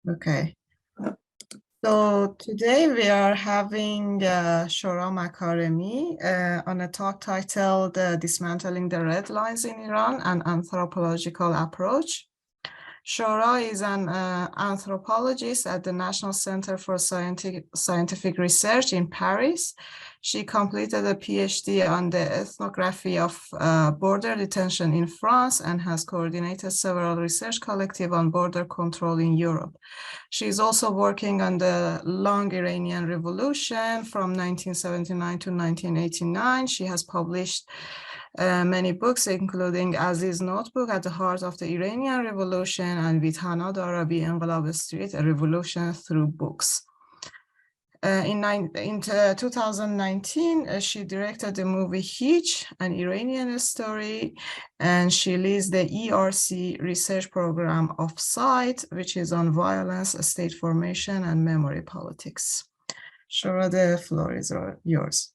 Okay. So today we are having Shora Mekارمی on a talk titled Dismantling the Red Lines in Iran, an Anthropological Approach. Shora is an anthropologist at the National Center for Scientific Research in Paris. She completed a PhD on the ethnography of border detention in France and has coordinated several research collectives on border control in Europe. She is also working on the long Iranian Revolution from 1979 to 1989. She has published many books, including Aziz Notebook, At the Heart of the Iranian Revolution, and Vitana Darabi Enqilab Street, A Revolution Through Books. In 2019, she directed the movie Hich, an Iranian story, and she leads the ERC research program Offsite, which is on violence, state formation, and memory politics. Shora, the floor is yours.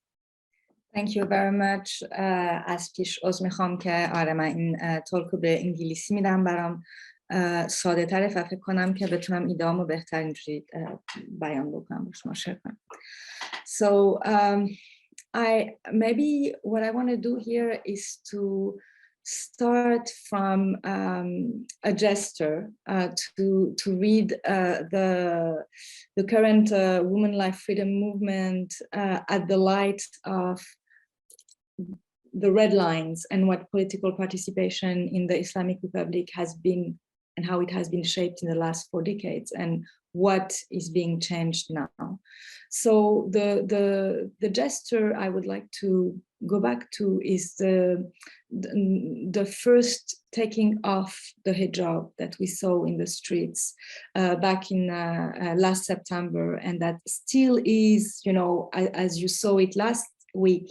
Thank you very much. از پیش عذر میخوام که من این تولکو به انگلیسی میدم برام ساده تره و فکر کنم که بتونم ایده‌امو بهتر اینجوری بیان بکنم با شما شیر کنم. So maybe what I want to do here is to start from a gesture to read the current women life freedom movement at the light of the red lines and what political participation in the Islamic Republic has been and how it has been shaped in the last 4 decades and what is being changed now. So the gesture I would like to go back to is the first taking off the hijab that we saw in the streets back in last September, and that still is, you know, as you saw it last week,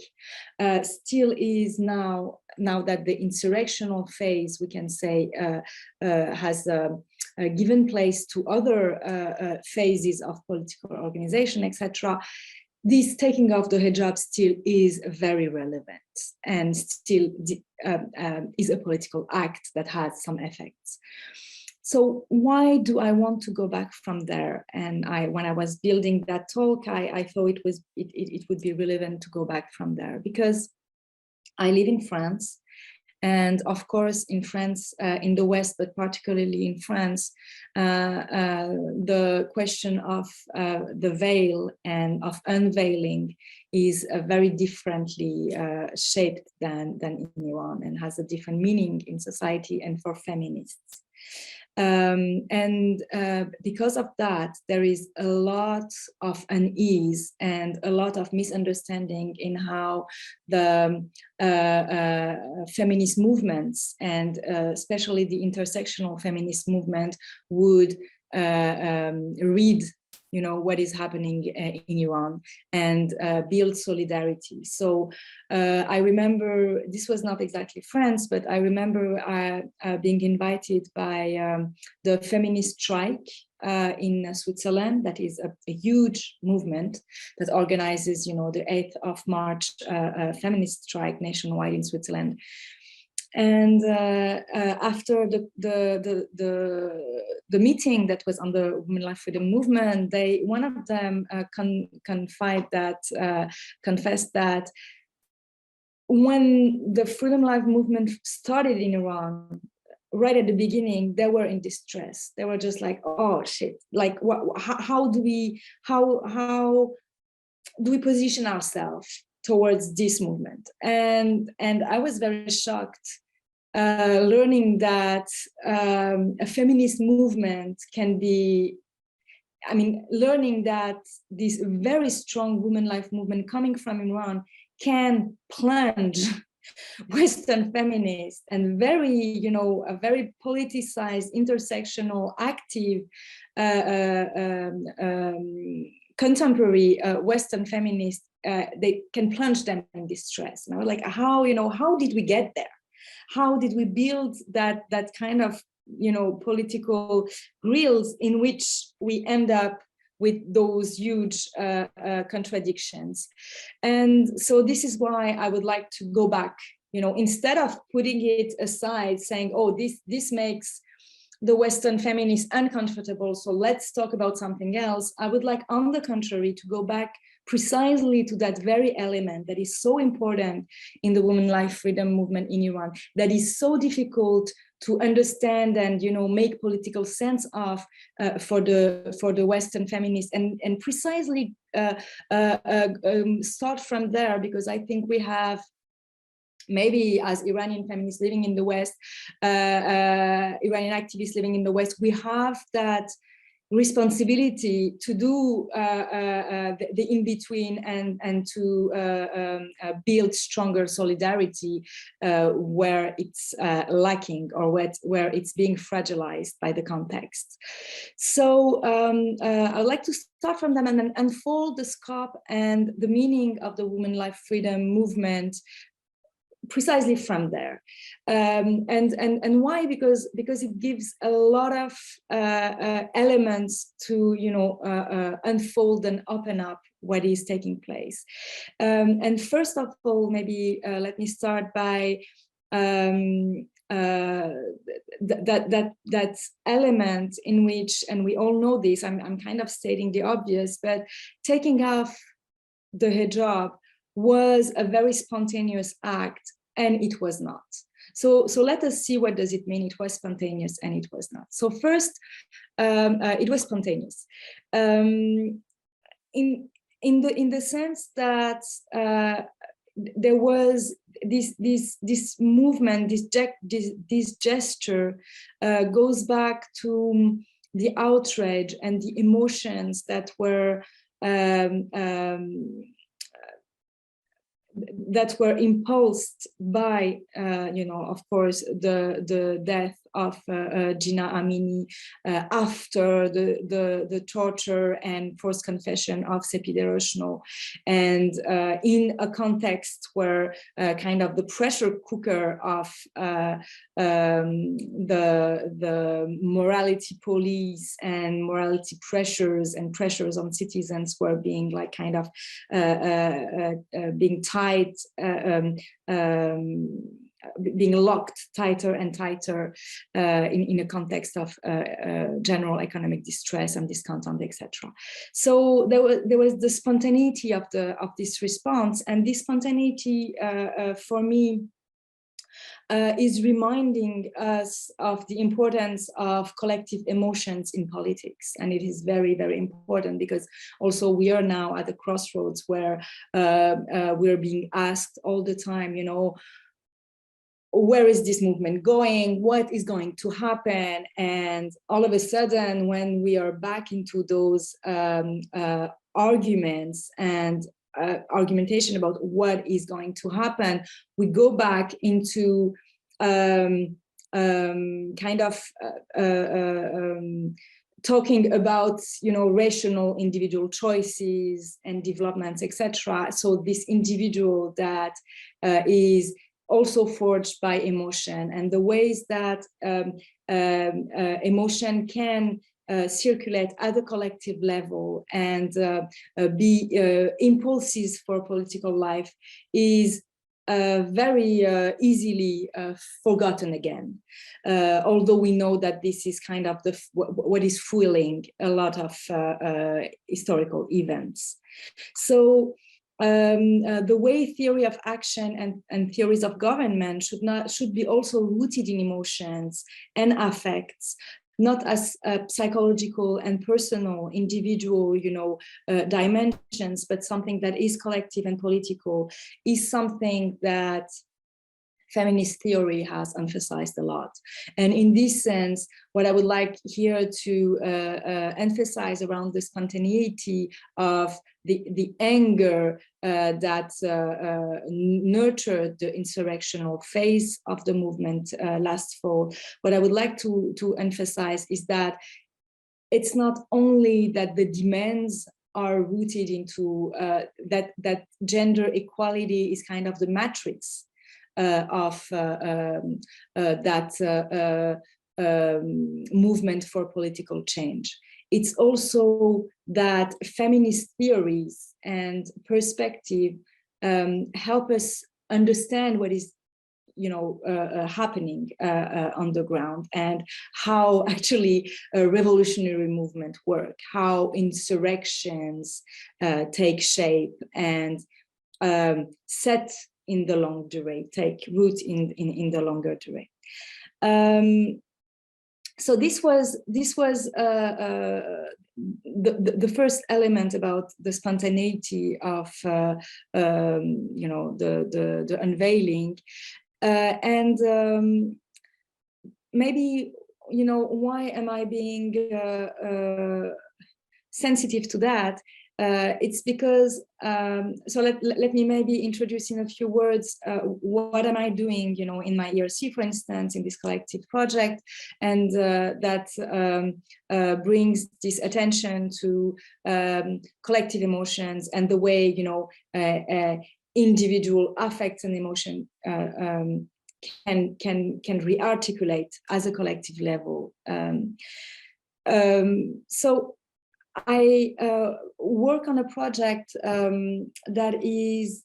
still is now that the insurrectional phase, we can say, has given place to other phases of political organization, etc. This taking off the hijab still is very relevant and still is a political act that has some effects. So why do I want to go back from there? And when I was building that talk, I thought it would be relevant to go back from there because I live in France. And of course, in France, in the West, but particularly in France, the question of the veil and of unveiling is very differently shaped than in Iran and has a different meaning in society and for feminists. Because of that, there is a lot of unease and a lot of misunderstanding in how the feminist movements and especially the intersectional feminist movement would read, you know, what is happening in Iran and build solidarity. So I remember, this was not exactly France, but I remember being invited by the feminist strike in Switzerland. That is a huge movement that organizes, you know, the 8th of March feminist strike nationwide in Switzerland. And after the meeting that was on the Women Life Freedom Movement, one of them confessed that when the Freedom Life Movement started in Iran, right at the beginning, they were in distress. They were just like, oh shit, like how do we position ourselves towards this movement? And I was very shocked learning that a feminist movement can be, learning that this very strong women life movement coming from Iran can plunge Western feminists and very, a very politicized, intersectional, active, contemporary Western feminists, they can plunge them in distress. And I was like, how did we get there? How did we build that kind of, political grills in which we end up with those huge contradictions? And so this is why I would like to go back, instead of putting it aside, saying, oh, this makes the Western feminists uncomfortable, so let's talk about something else. I would like, on the contrary, to go back precisely to that very element that is so important in the women life freedom movement in Iran, that is so difficult to understand and, you know, make political sense of for the Western feminists, and precisely start from there, because I think we have, maybe as Iranian feminists living in the West, Iranian activists living in the West, we have that responsibility to do the in-between and to build stronger solidarity where it's lacking, or where it's being fragilized by the context. So I'd like to start from them and then unfold the scope and the meaning of the women life freedom movement precisely from there. And why? Because it gives a lot of elements to, you know, unfold and open up what is taking place. And first of all, maybe let me start by that element in which, and we all know this, I'm kind of stating the obvious, but taking off the hijab was a very spontaneous act, and it was not. So let us see, what does it mean it was spontaneous and it was not. So first, it was spontaneous in the sense that there was this movement, this gesture goes back to the outrage and the emotions that were impulsed by, you know, of course, the death of Gina Amini after the torture and forced confession of Sepi Deroshno, and in a context where kind of the pressure cooker of the morality police and morality pressures and pressures on citizens were being like kind of being tied, being locked tighter and tighter in a context of general economic distress and discontent, etc. So there was the spontaneity of this response, and this spontaneity for me is reminding us of the importance of collective emotions in politics. And it is very, very important, because also we are now at the crossroads where we're being asked all the time, you know, where is this movement going? What is going to happen? And all of a sudden, when we are back into those arguments and argumentation about what is going to happen, we go back into kind of talking about, you know, rational individual choices and developments, etc. So this individual that is also forged by emotion, and the ways that emotion can circulate at the collective level and be impulses for political life is very easily forgotten again, although we know that this is kind of what is fueling a lot of historical events. So the way theory of action and theories of government should be also rooted in emotions and affects, not as psychological and personal, individual, you know, dimensions, but something that is collective and political, is something that feminist theory has emphasized a lot. And in this sense, what I would like here to emphasize around the spontaneity of the anger that nurtured the insurrectional phase of the movement last fall, what I would like to emphasize is that it's not only that the demands are rooted into that gender equality is kind of the matrix of that movement for political change. It's also that feminist theories and perspective help us understand what is happening on the ground, and how actually revolutionary movement work, how insurrections take shape and set in the long durée, take root in the longer durée. So this was the first element about the spontaneity of the unveiling, and maybe why am I being sensitive to that? It's because, so let me maybe introduce in a few words what am I doing, in my ERC, for instance, in this collective project, and that brings this attention to collective emotions and the way, individual affects and emotion can re-articulate as a collective level. So I work on a project that is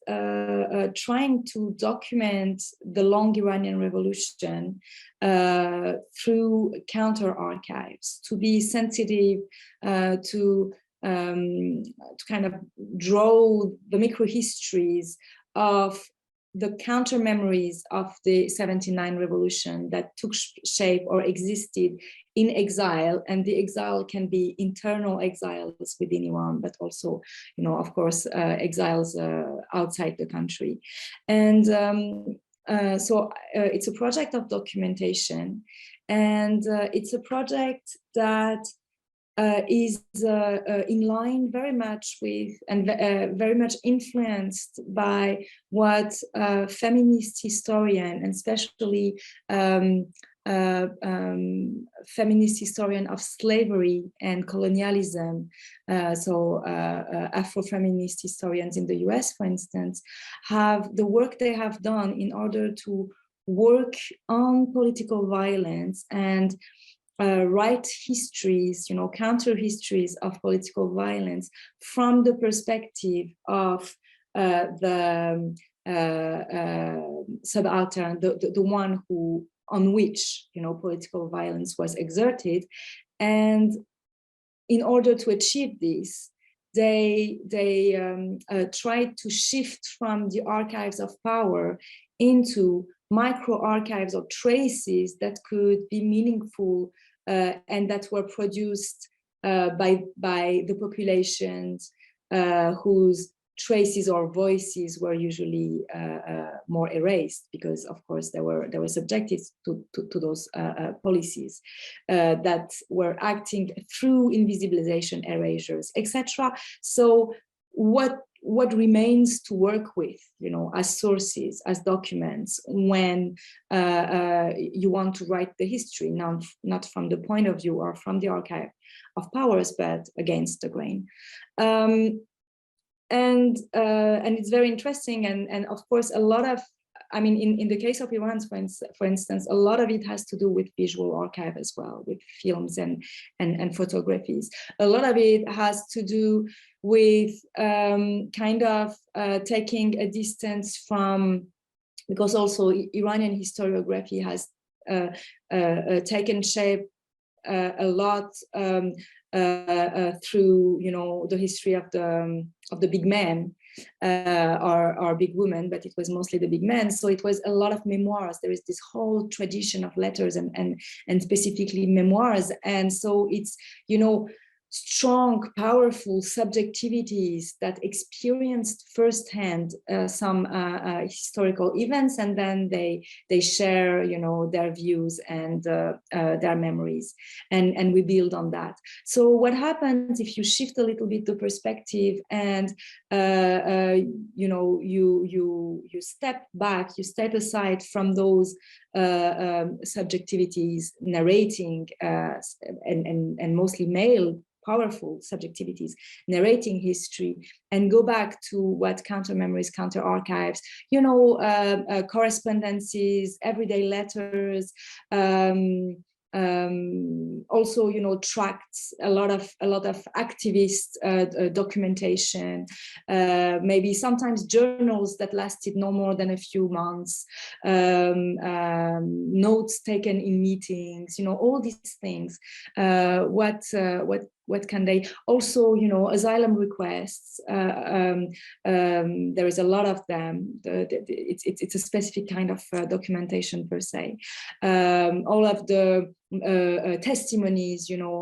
trying to document the long Iranian revolution through counter archives, to be sensitive to kind of draw the micro-histories of the counter memories of the 79 revolution that took shape or existed in exile, and the exile can be internal exiles within Iran, but also, of course, exiles outside the country. And so it's a project of documentation, and it's a project that is in line very much with and very much influenced by what feminist historian, and especially feminist historian of slavery and colonialism, so Afro-feminist historians in the US, for instance, have the work they have done in order to work on political violence and write histories, counter histories of political violence from the perspective of the subaltern, the one on which political violence was exerted. And in order to achieve this, they tried to shift from the archives of power into micro archives or traces that could be meaningful and that were produced by the populations whose traces or voices were usually more erased, because of course they were subjected to those policies that were acting through invisibilization, erasures, etc. So what remains to work with, as sources, as documents, when you want to write the history, not from the point of view or from the archive of powers, but against the grain. And it's very interesting, and of course a lot of, in the case of Iran, for instance, a lot of it has to do with visual archive as well, with films and photographies. A lot of it has to do with kind of taking a distance from, because also Iranian historiography has taken shape a lot through the history of the big men or big women, but it was mostly the big men. So it was a lot of memoirs. There is this whole tradition of letters and specifically memoirs, and so it's strong, powerful subjectivities that experienced firsthand some historical events, and then they share, their views and their memories, and we build on that. So what happens if you shift a little bit the perspective and you step back, you step aside from those subjectivities, narrating and mostly male powerful subjectivities, narrating history, and go back to what counter memories, counter archives, correspondences, everyday letters, all also, you know, tracts a lot of activist documentation, maybe sometimes journals that lasted no more than a few months, notes taken in meetings, you know, all these things. What can they also, you know, asylum requests? There is a lot of them. It's a specific kind of documentation per se. All of the testimonies, you know,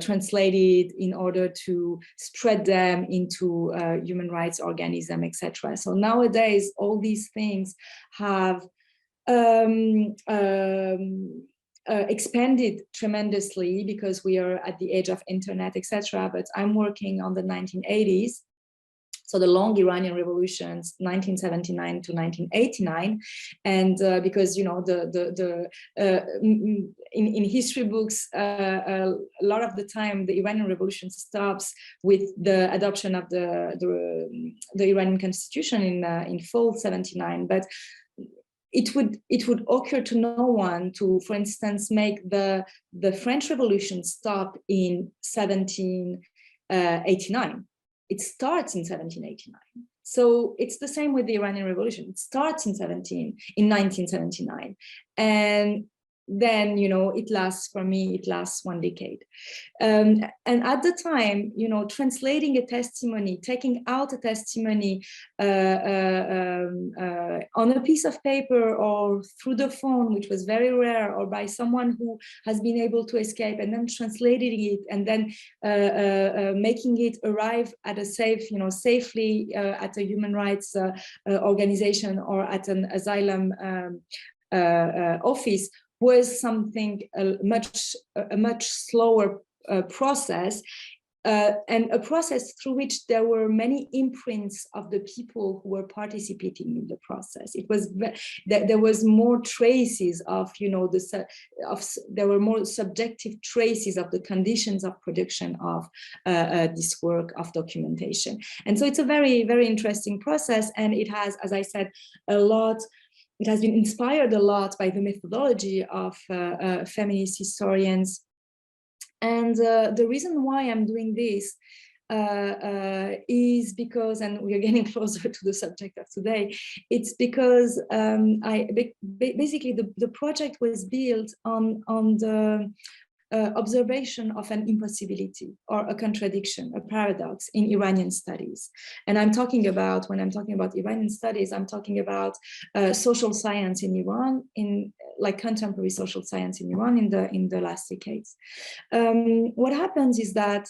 translated in order to spread them into human rights organism, etc. So nowadays, all these things have expanded tremendously because we are at the age of internet, etc. But I'm working on the 1980s, so the long Iranian revolutions, 1979 to 1989, and because, you know, in history books, a lot of the time the Iranian revolution stops with the adoption of the Iranian constitution in fall 79, but it would occur to no one to, for instance, make the French Revolution stop in 1789. It starts in 1789. So it's the same with the Iranian Revolution. It starts in 1979, and then, you know, it lasts 1 decade. And at the time, you know, translating a testimony, taking out a testimony on a piece of paper or through the phone, which was very rare, or by someone who has been able to escape, and then translating it, and then making it arrive at a safely at a human rights organization or at an asylum office, was something a much slower process, and a process through which there were many imprints of the people who were participating in the process. It was there was more traces of, you know, there were more subjective traces of the conditions of production of this work of documentation. And so it's a very, very interesting process, and it has, as I said, it has been inspired a lot by the methodology of feminist historians. And the reason why I'm doing this is because, and we are getting closer to the subject of today, it's because basically the project was built on the observation of an impossibility or a contradiction, a paradox in Iranian studies. And when I'm talking about Iranian studies, I'm talking about social science in Iran, like contemporary social science in Iran in the last decades. What happens is that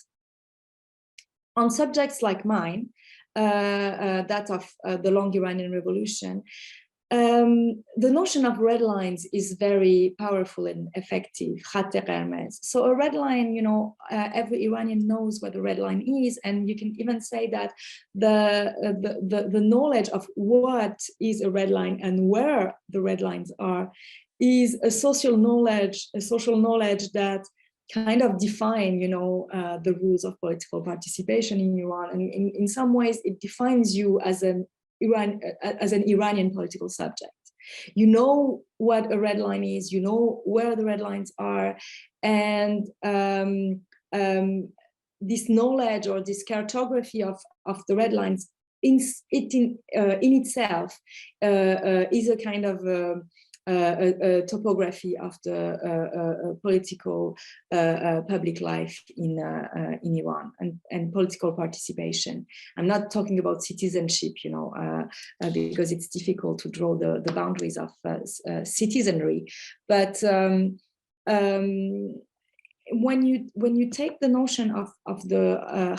on subjects like mine, that of the long Iranian revolution, the notion of red lines is very powerful and effective. خط قرمز. So a red line, you know, every Iranian knows what a red line is, and you can even say that the knowledge of what is a red line and where the red lines are is a social knowledge that kind of define, you know, the rules of political participation in Iran, and in some ways it defines you as an Iranian political subject. You know what a red line is, you know where the red lines are, and this knowledge or this cartography of the red lines in itself is a kind of a topography of the political public life in Iran and political participation. I'm not talking about citizenship, you know, because it's difficult to draw the boundaries of citizenry. But when you take the notion of the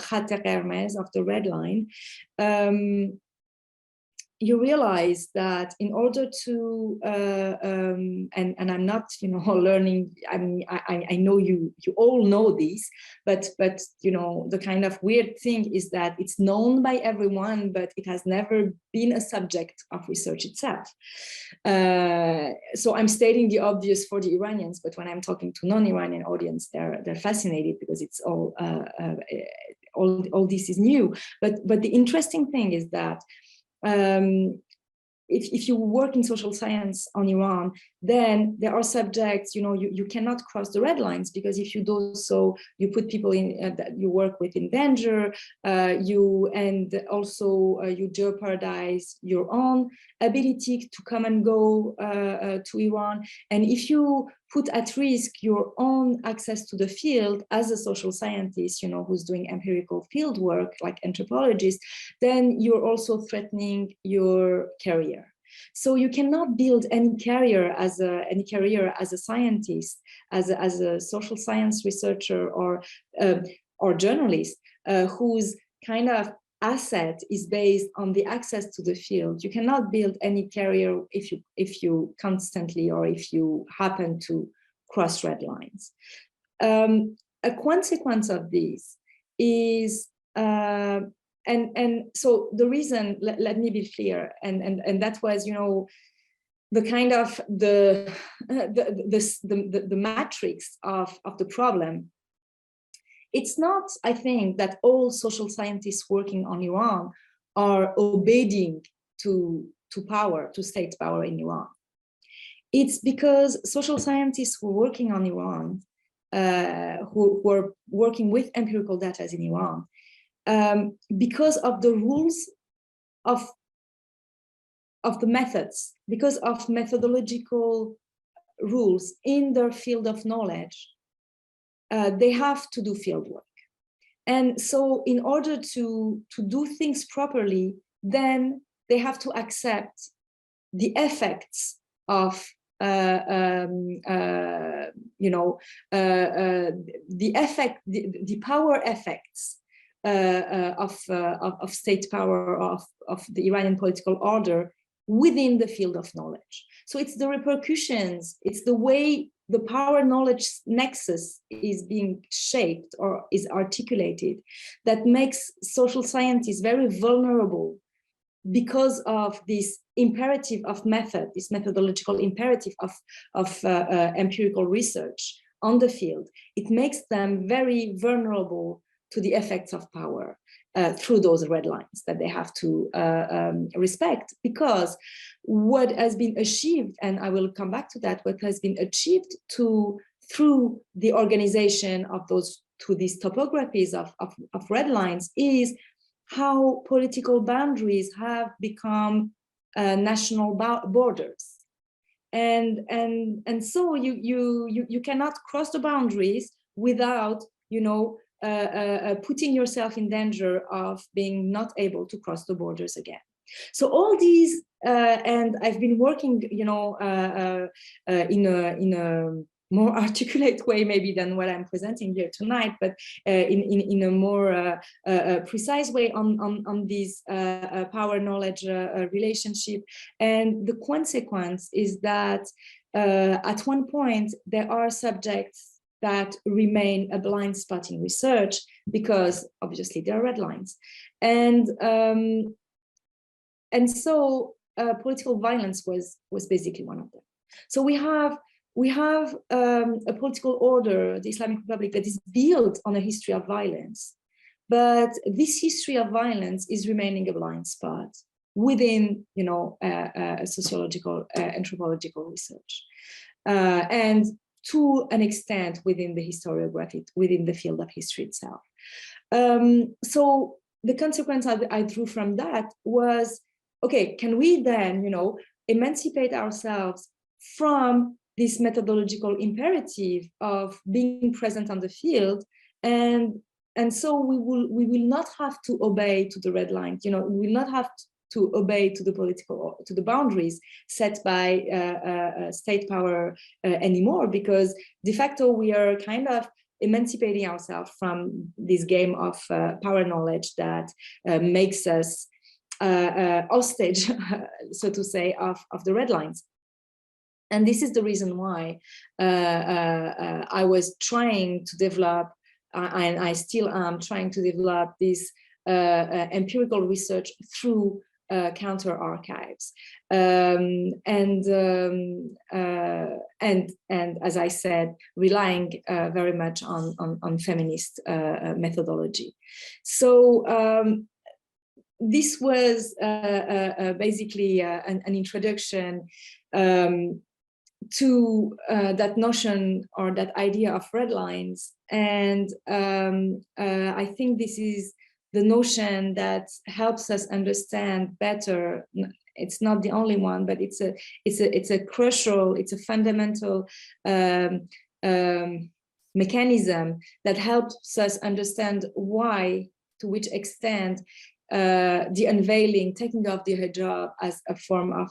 خط قرمز, of the red line, you realize that in order to and I'm not, you know, learning, I mean, I know you all know this, but you know, the kind of weird thing is that it's known by everyone, but it has never been a subject of research itself. So I'm stating the obvious for the Iranians, but when I'm talking to non-Iranian audience, they're fascinated because it's all this is new. But the interesting thing is that if you work in social science on Iran, then there are subjects, you cannot cross the red lines, because if you do so, you put people in that you work with in danger, you jeopardize your own ability to come and go to Iran. And if you put at risk your own access to the field as a social scientist, who's doing empirical field work like anthropologist, then you're also threatening your career. So you cannot build any career as a scientist, as a social science researcher or journalist whose kind of asset is based on the access to the field. You cannot build any career if you constantly, or if you happen to cross red lines. A consequence of this is, and so the reason, let me be clear, and that was, the kind of the matrix of the problem. It's not, I think, that all social scientists working on Iran are obeying to power, to state power in Iran. It's because social scientists who are working on Iran, who are working with empirical data in Iran, because of the rules of the methods, because of methodological rules in their field of knowledge, they have to do field work. And so in order to do things properly, then they have to accept the effects of the power effects of state power, of the Iranian political order within the field of knowledge. So it's the repercussions, it's the way the power knowledge nexus is being shaped or is articulated that makes social scientists very vulnerable, because of this imperative of method, this methodological imperative of empirical research on the field. It makes them very vulnerable to the effects of power through those red lines that they have to respect, because what has been achieved, and I will come back to that, what has been achieved through the organization of these topographies of red lines is how political boundaries have become national borders, and so you cannot cross the boundaries without putting yourself in danger of being not able to cross the borders again. So all these, and I've been working, in a more articulate way maybe than what I'm presenting here tonight, but in a more precise way on this power knowledge relationship. And the consequence is that at one point there are subjects that remain a blind spot in research, because obviously there are red lines, and so political violence was basically one of them. So we have a political order, the Islamic Republic, that is built on a history of violence, but this history of violence is remaining a blind spot within, sociological, anthropological research, and to an extent within the historiography, within the field of history itself. So the consequence I drew from that was, okay, can we then, emancipate ourselves from this methodological imperative of being present on the field, and so we will not have to obey to the red lines. We will not have to obey to the boundaries set by state power anymore, because de facto we are kind of emancipating ourselves from this game of power knowledge that makes us hostage, so to say, of the red lines. And this is the reason why I was trying to develop, and I still am trying to develop this empirical research through counter archives, and as I said, relying very much on feminist methodology. So this was basically an introduction to that notion or that idea of red lines. And I think this is the notion that helps us understand better. It's not the only one, but it's a crucial, it's a fundamental mechanism that helps us understand why, to which extent, the unveiling, taking off the hijab as a form of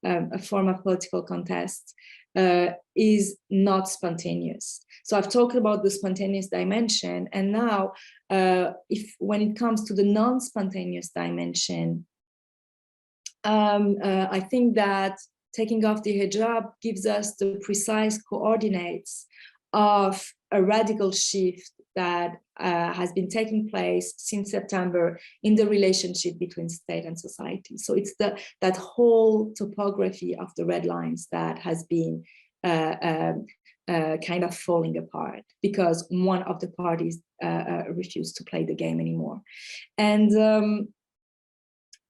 a form of political contest is not spontaneous. So I've talked about the spontaneous dimension, and now, when it comes to the non-spontaneous dimension, I think that taking off the hijab gives us the precise coordinates of a radical shift that has been taking place since September in the relationship between state and society. So it's that whole topography of the red lines that has been kind of falling apart because one of the parties refused to play the game anymore. And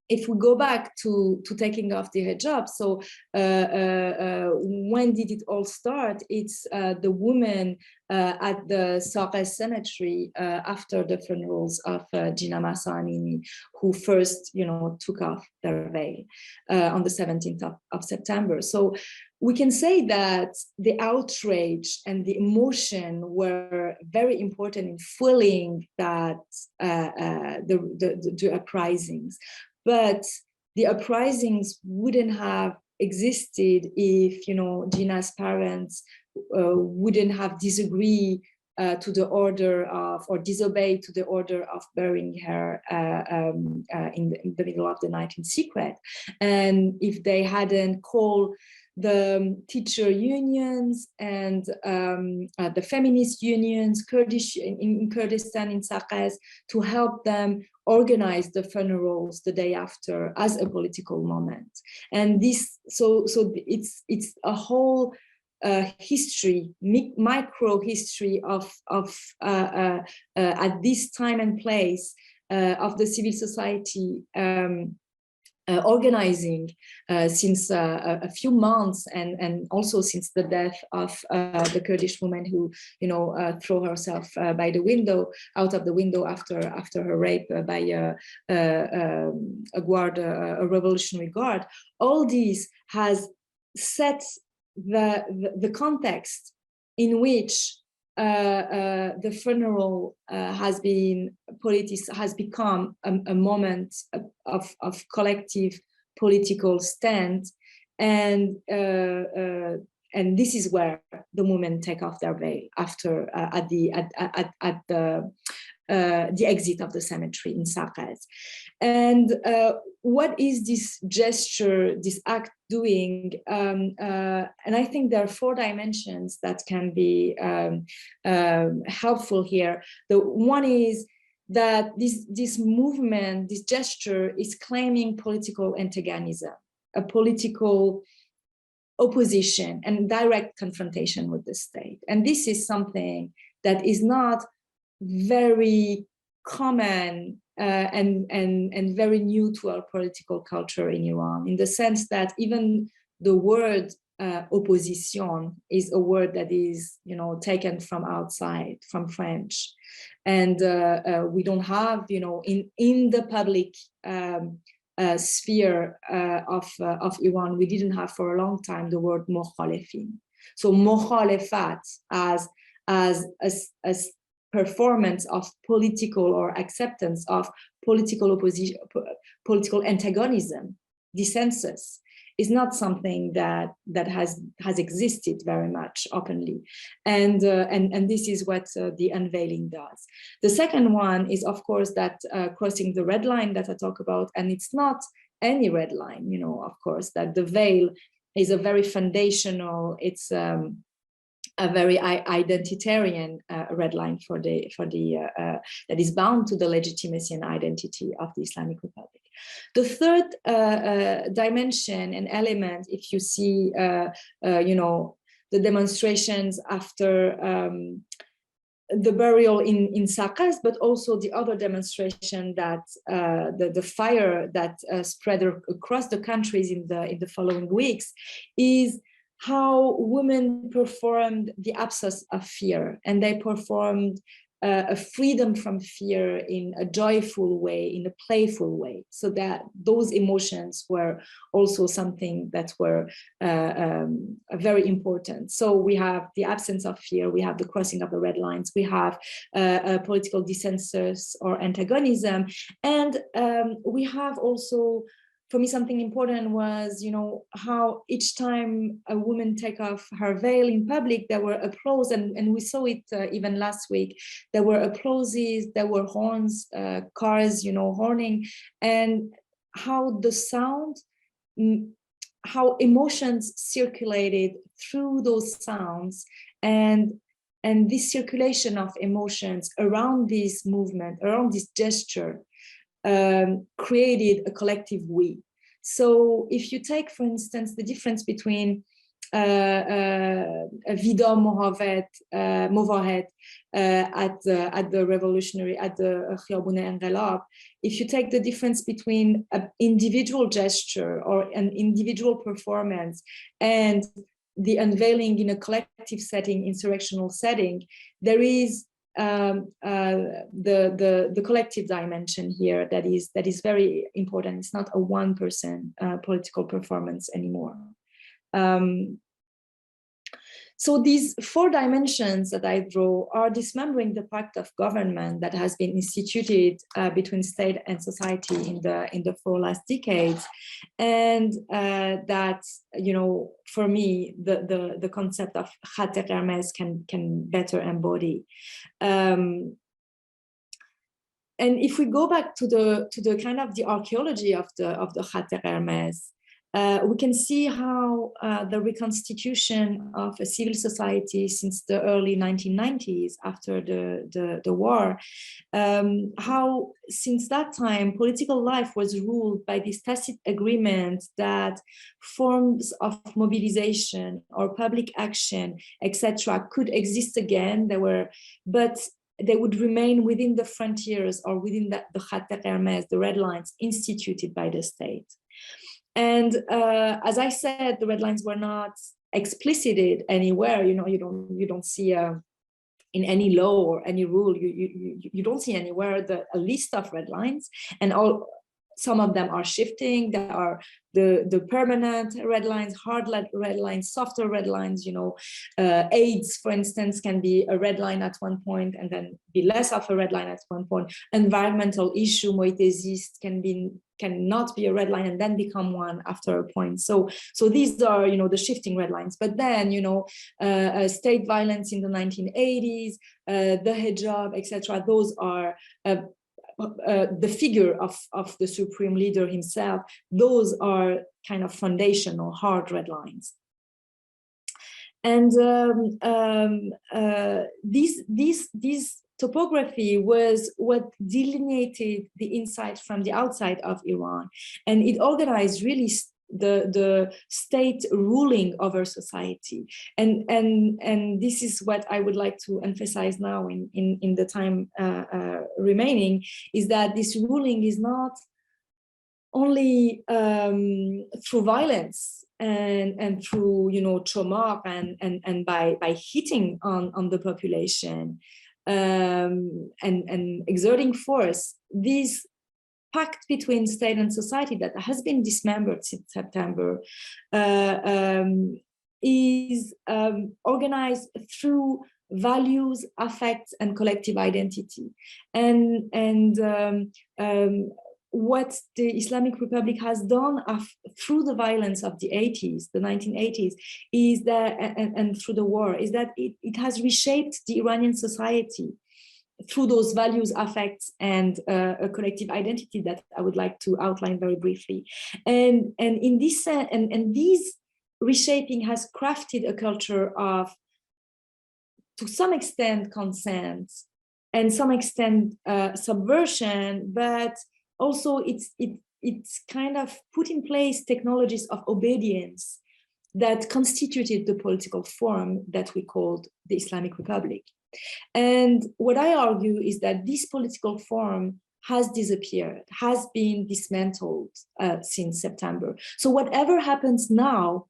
if we go back to taking off the hijab, so when did it all start? It's the women at the Saqqa cemetery after the funerals of Jina Mahsa Amini, who first, took off their veil on the 17th of September. So we can say that the outrage and the emotion were very important in fueling that the uprisings. But the uprisings wouldn't have existed if, Jina's parents wouldn't have disagreed to the order of, or disobeyed to the order of burying her in the middle of the night in secret. And if they hadn't called the teacher unions and the feminist unions, Kurdish in Kurdistan, in Saqqa, to help them organize the funerals the day after as a political moment. And this, so it's a whole history, micro history of at this time and place of the civil society organizing since a few months, and also since the death of the Kurdish woman who, threw herself by the window, out of the window after her rape by a revolutionary guard. All this has set the context in which the funeral has become a moment of collective political stand, and this is where the women take off their veil after at the exit of the cemetery in Saqqa. And what is this gesture, this act doing? And I think there are 4 dimensions that can be helpful here. The one is that this movement, this gesture is claiming political antagonism, a political opposition and direct confrontation with the state. And this is something that is not very common and very new to our political culture in Iran, in the sense that even the word opposition is a word that is, taken from outside, from French. And we don't have, in the public sphere of Iran, we didn't have for a long time the word mukhalefin. So mukhalefat as a performance of political or acceptance of political opposition, political antagonism, dissensus, is not something that has existed very much openly, and this is what the unveiling does. The second one is, of course, that crossing the red line that I talk about, and it's not any red line, of course, that the veil is a very foundational, it's a very identitarian red line for the that is bound to the legitimacy and identity of the Islamic Republic. The third dimension and element, if you see, the demonstrations after the burial in Sakas, but also the other demonstration that the fire that spread across the countries in the following weeks, is how women performed the absence of fear, and they performed a freedom from fear in a joyful way, in a playful way, so that those emotions were also something that were very important. So we have the absence of fear, we have the crossing of the red lines, we have a political dissensus or antagonism, and we have also, for me, something important was, you know, how each time a woman take off her veil in public, there were applause, and we saw it even last week. There were applauses, there were horns, cars, you know, horning, and how the sound, how emotions circulated through those sounds, and this circulation of emotions around this movement, around this gesture, created a collective we. So if you take, for instance, the difference between Vida Movahed at the revolutionary, at the Khiyabun Enqilab, if you take the difference between an individual gesture or an individual performance and the unveiling in a collective setting, insurrectional setting, there is the collective dimension here that is very important. It's not a 1% political performance anymore. So these 4 dimensions that I draw are dismembering the pact of government that has been instituted between state and society in the 4 last decades, and that, you know, for me, the concept of Khat Qurmaz can better embody. And if we go back to the kind of the archaeology of the Khat Qurmaz, we can see how the reconstitution of a civil society since the early 1990s, after the war, how since that time political life was ruled by this tacit agreement that forms of mobilization or public action, etc., could exist again. But they would remain within the frontiers or within the Khat Qurmaz, the red lines instituted by the state. And as I said, the red lines were not explicited anywhere. You know, you don't see in any law or any rule. You don't see anywhere a list of red lines, and some of them are shifting. There are the permanent red lines, hard red lines, softer red lines. You know, AIDS, for instance, can be a red line at one point and then be less of a red line at one point. Environmental issue, moitésiste, cannot be a red line and then become one after a point. So these are, you know, the shifting red lines. But then, you know, state violence in the 1980s, the hijab, etc. Those are the figure of the supreme leader himself. Those are kind of foundational hard red lines. And this topography was what delineated the inside from the outside of Iran, and it organized really the state ruling over society. And this is what I would like to emphasize now in the time remaining, is that this ruling is not only through violence and through, you know, trauma and by hitting on the population and exerting force. This pact between state and society that has been dismembered since September is organized through values, affects, and collective identity. And what the Islamic Republic has done through the violence of the 80s, the 1980s, is that, and through the war, is that it has reshaped the Iranian society through those values, affects, and a collective identity that I would like to outline very briefly. And in this and these reshaping has crafted a culture of, to some extent, consent, and some extent subversion, but also it's kind of put in place technologies of obedience that constituted the political form that we called the Islamic Republic. And what I argue is that this political form has disappeared, has been dismantled since September. So whatever happens now,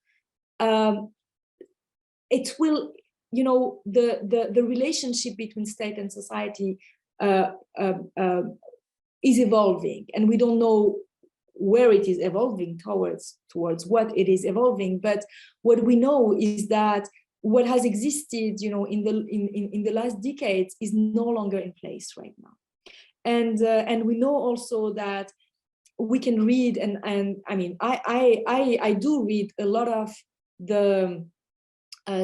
it will, the relationship between state and society is evolving, and we don't know where it is evolving towards what it is evolving. But what we know is that what has existed, in the last decades is no longer in place right now. And we know also that we can read, and I mean, I do read a lot of the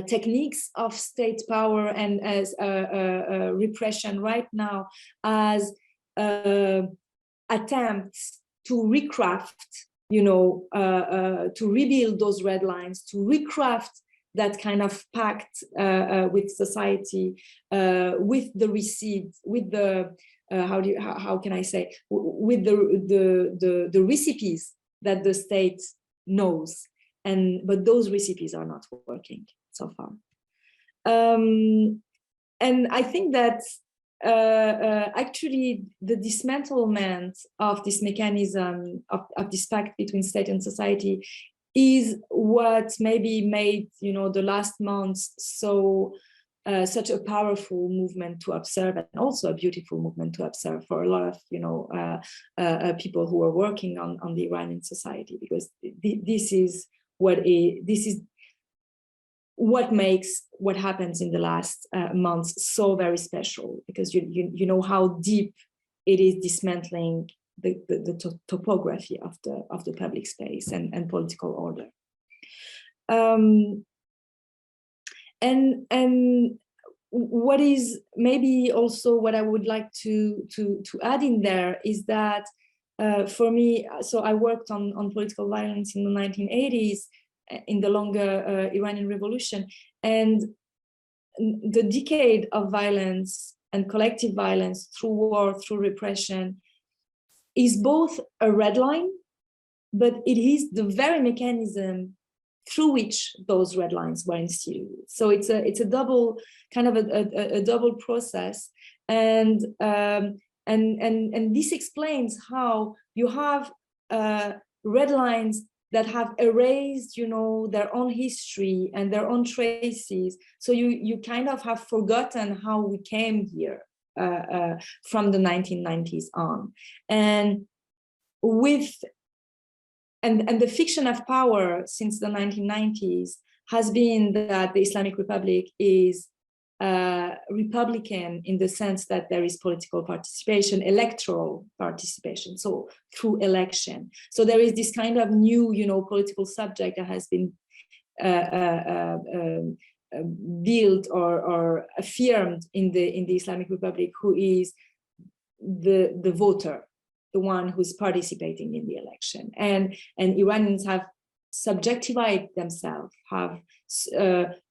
techniques of state power and as repression right now as attempts to recraft, to rebuild those red lines, to recraft that kind of pact with society, with the receipts, with the how can I say, with the recipes that the state knows, but those recipes are not working so far. And I think that actually the dismantlement of this mechanism of this pact between state and society is what maybe made the last months such a powerful movement to observe, and also a beautiful movement to observe for a lot of people who are working on the Iranian society, because this is what makes what happens in the last months so very special, because you know how deep it is dismantling the topography of the public space and political order. And what is maybe also what I would like to add in there is that for me, so I worked on political violence in the 1980s, in the longer Iranian revolution, and the decade of violence and collective violence through war, through repression, is both a red line, but it is the very mechanism through which those red lines were instituted. So it's a double kind of a double process, and this explains how you have red lines that have erased, their own history and their own traces. So you kind of have forgotten how we came here from the 1990s on, and the fiction of power since the 1990s has been that the Islamic Republic is Republican in the sense that there is political participation, electoral participation, so through election. So there is this kind of new, political subject that has been built or affirmed in the Islamic Republic, who is the voter, the one who's participating in the election. And Iranians have subjectified themselves, have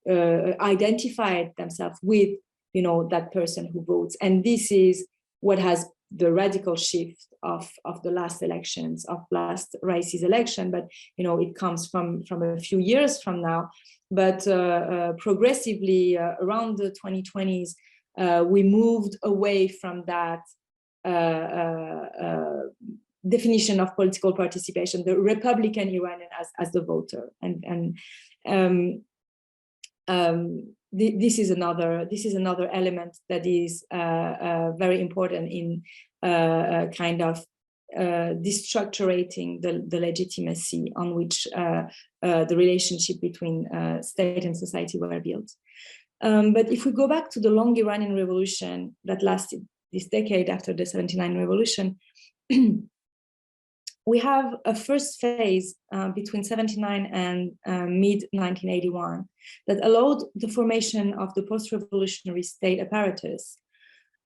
identified themselves with, that person who votes. And this is what has the radical shift of the last elections, of last Raisi's election. But, it comes from a few years from now. But progressively around the 2020s, we moved away from that definition of political participation, the Republican Iranian as the voter, and this is another element that is very important in kind of destructurating the legitimacy on which the relationship between state and society were built. But if we go back to the long Iranian revolution that lasted this decade after the 79 revolution, we have a first phase between 79 and mid-1981 that allowed the formation of the post-revolutionary state apparatus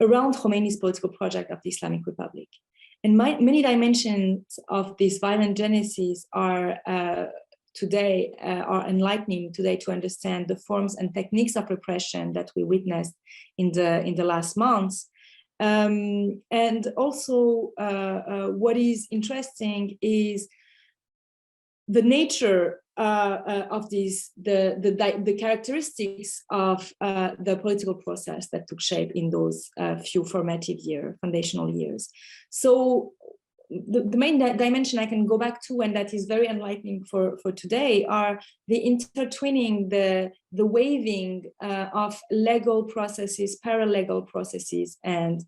around Khomeini's political project of the Islamic Republic. And many dimensions of this violent genesis are enlightening today to understand the forms and techniques of repression that we witnessed in the last months. And also what is interesting is the nature of these the characteristics of the political process that took shape in those few formative foundational years. So the main dimension I can go back to, and that is very enlightening for today, are the intertwining, the weaving of legal processes, paralegal processes, and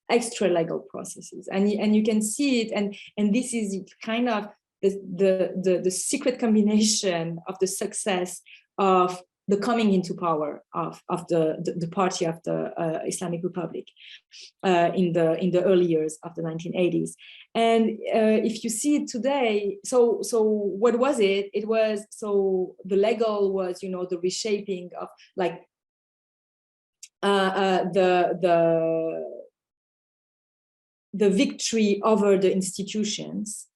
extra-legal processes. And you can see it, and this is kind of the secret combination of the success of the coming into power of the party of the Islamic Republic in the early years of the 1980s. And if you see it today, so what was it? It was, so the legal was, the reshaping of like the victory over the institutions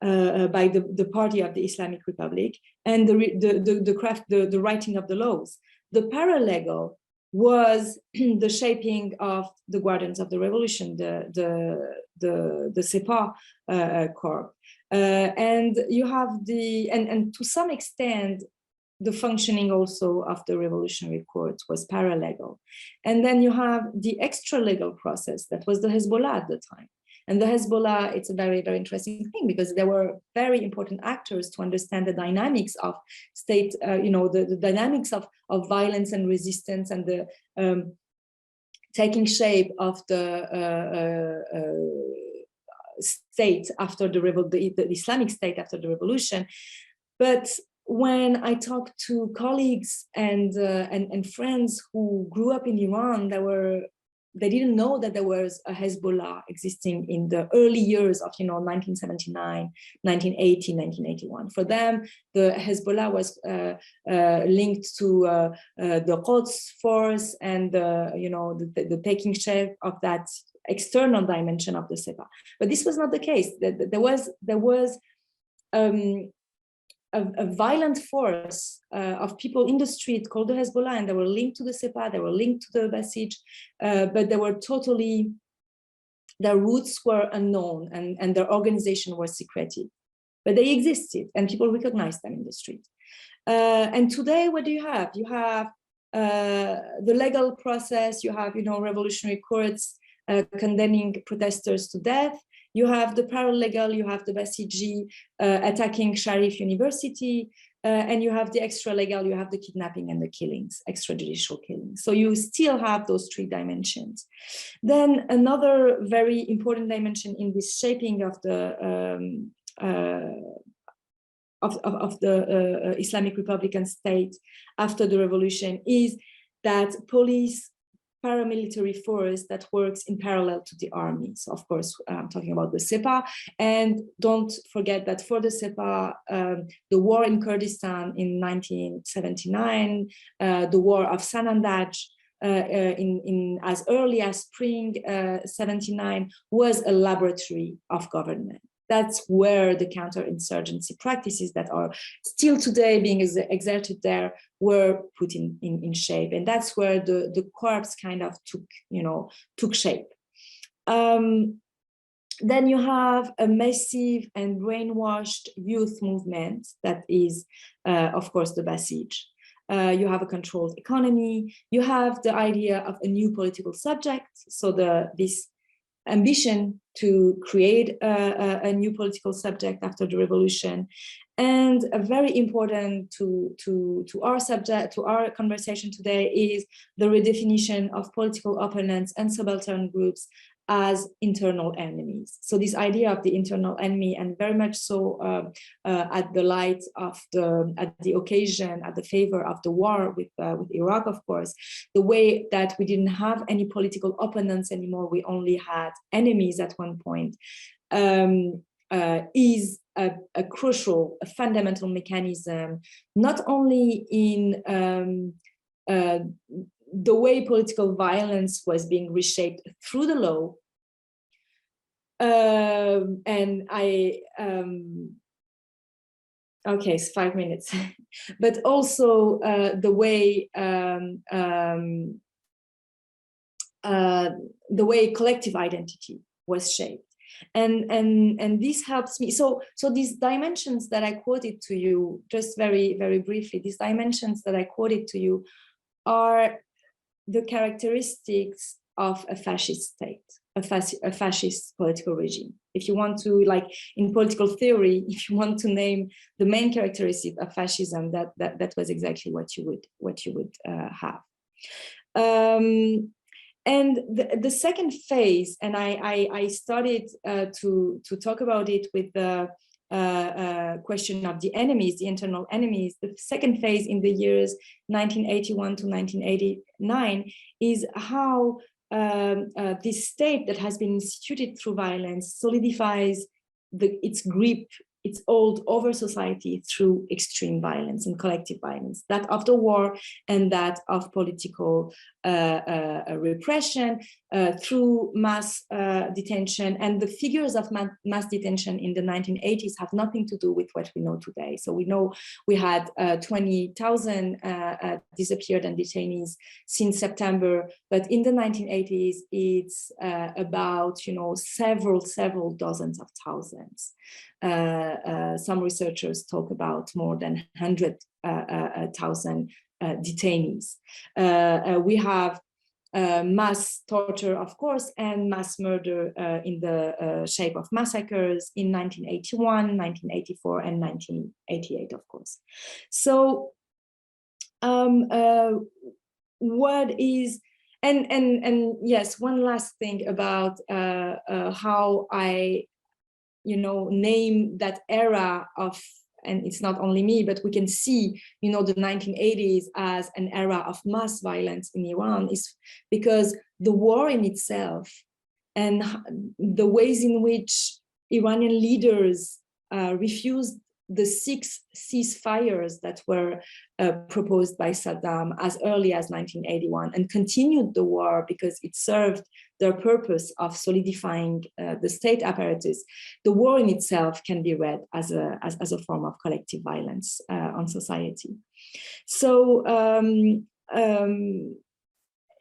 by the party of the Islamic Republic, and the writing of the laws. The paralegal was the shaping of the guardians of the revolution, the Sepah Corps, and you have and to some extent the functioning also of the revolutionary courts was paralegal. And then you have the extra-legal process that was the Hezbollah at the time. And the Hezbollah, it's a very, very interesting thing because there were very important actors to understand the dynamics of state, the dynamics of violence and resistance, and the taking shape of the state after the Islamic State after the revolution. But when I talk to colleagues and friends who grew up in Iran, they didn't know that there was a Hezbollah existing in the early years of 1979, 1980, 1981. For them, the Hezbollah was linked to the Quds force and the taking shape of that external dimension of the Sepah. But this was not the case. There was a violent force of people in the street called the Hezbollah, and they were linked to the Sepah, they were linked to the Basij, but they were their roots were unknown, and their organization was secretive. But they existed, and people recognized them in the street. And today, what do you have? You have the legal process, you have revolutionary courts condemning protesters to death. You have the paralegal, you have the Basiji attacking Sharif University, and you have the extra-legal, you have the kidnapping and the killings, extrajudicial killings. So you still have those three dimensions. Then another very important dimension in this shaping of the Islamic Republican state after the revolution is that police paramilitary force that works in parallel to the army. So of course, I'm talking about the Sepah. And don't forget that for the Sepah, the war in Kurdistan in 1979, the war of Sanandaj in as early as spring 79 was a laboratory of government. That's where the counterinsurgency practices that are still today being exerted there were put in shape. And that's where the corps kind of took shape. Then you have a massive and brainwashed youth movement that is, of course, the Basij. You have a controlled economy. You have the idea of a new political subject. So this ambition to create a new political subject after the revolution. And very important to our subject, to our conversation today, is the redefinition of political opponents and subaltern groups as internal enemies. So this idea of the internal enemy, and very much so at the light of at the occasion, at the favor of the war with Iraq, of course, the way that we didn't have any political opponents anymore, we only had enemies at one point, is a crucial, a fundamental mechanism, not only in the way political violence was being reshaped through the law, and okay, it's 5 minutes, but also the way collective identity was shaped. And this helps me. So these dimensions that I quoted to you, just very, very briefly, these dimensions that I quoted to you are the characteristics of a fascist state, a fascist political regime. If you want to, like in political theory, if you want to name the main characteristic of fascism, that was exactly what you would have. And the second phase, and I started to talk about it with the question of the enemies, the internal enemies. The second phase in the years 1981 to 1989 is how this state that has been instituted through violence solidifies its grip, its hold over society through extreme violence and collective violence, that of the war and that of political repression through mass detention. And the figures of mass detention in the 1980s have nothing to do with what we know today. So we know we had 20,000 disappeared and detainees since September, but in the 1980s, it's about, several dozens of thousands. Some researchers talk about more than 100,000 detainees. We have mass torture, of course, and mass murder in the shape of massacres in 1981, 1984, and 1988, of course. So what is, and yes, one last thing about how I name that era of, and it's not only me, but we can see, the 1980s as an era of mass violence in Iran, is because the war in itself and the ways in which Iranian leaders refused the 6 ceasefires that were proposed by Saddam as early as 1981 and continued the war because it served their purpose of solidifying the state apparatus. The war in itself can be read as a form of collective violence on society. So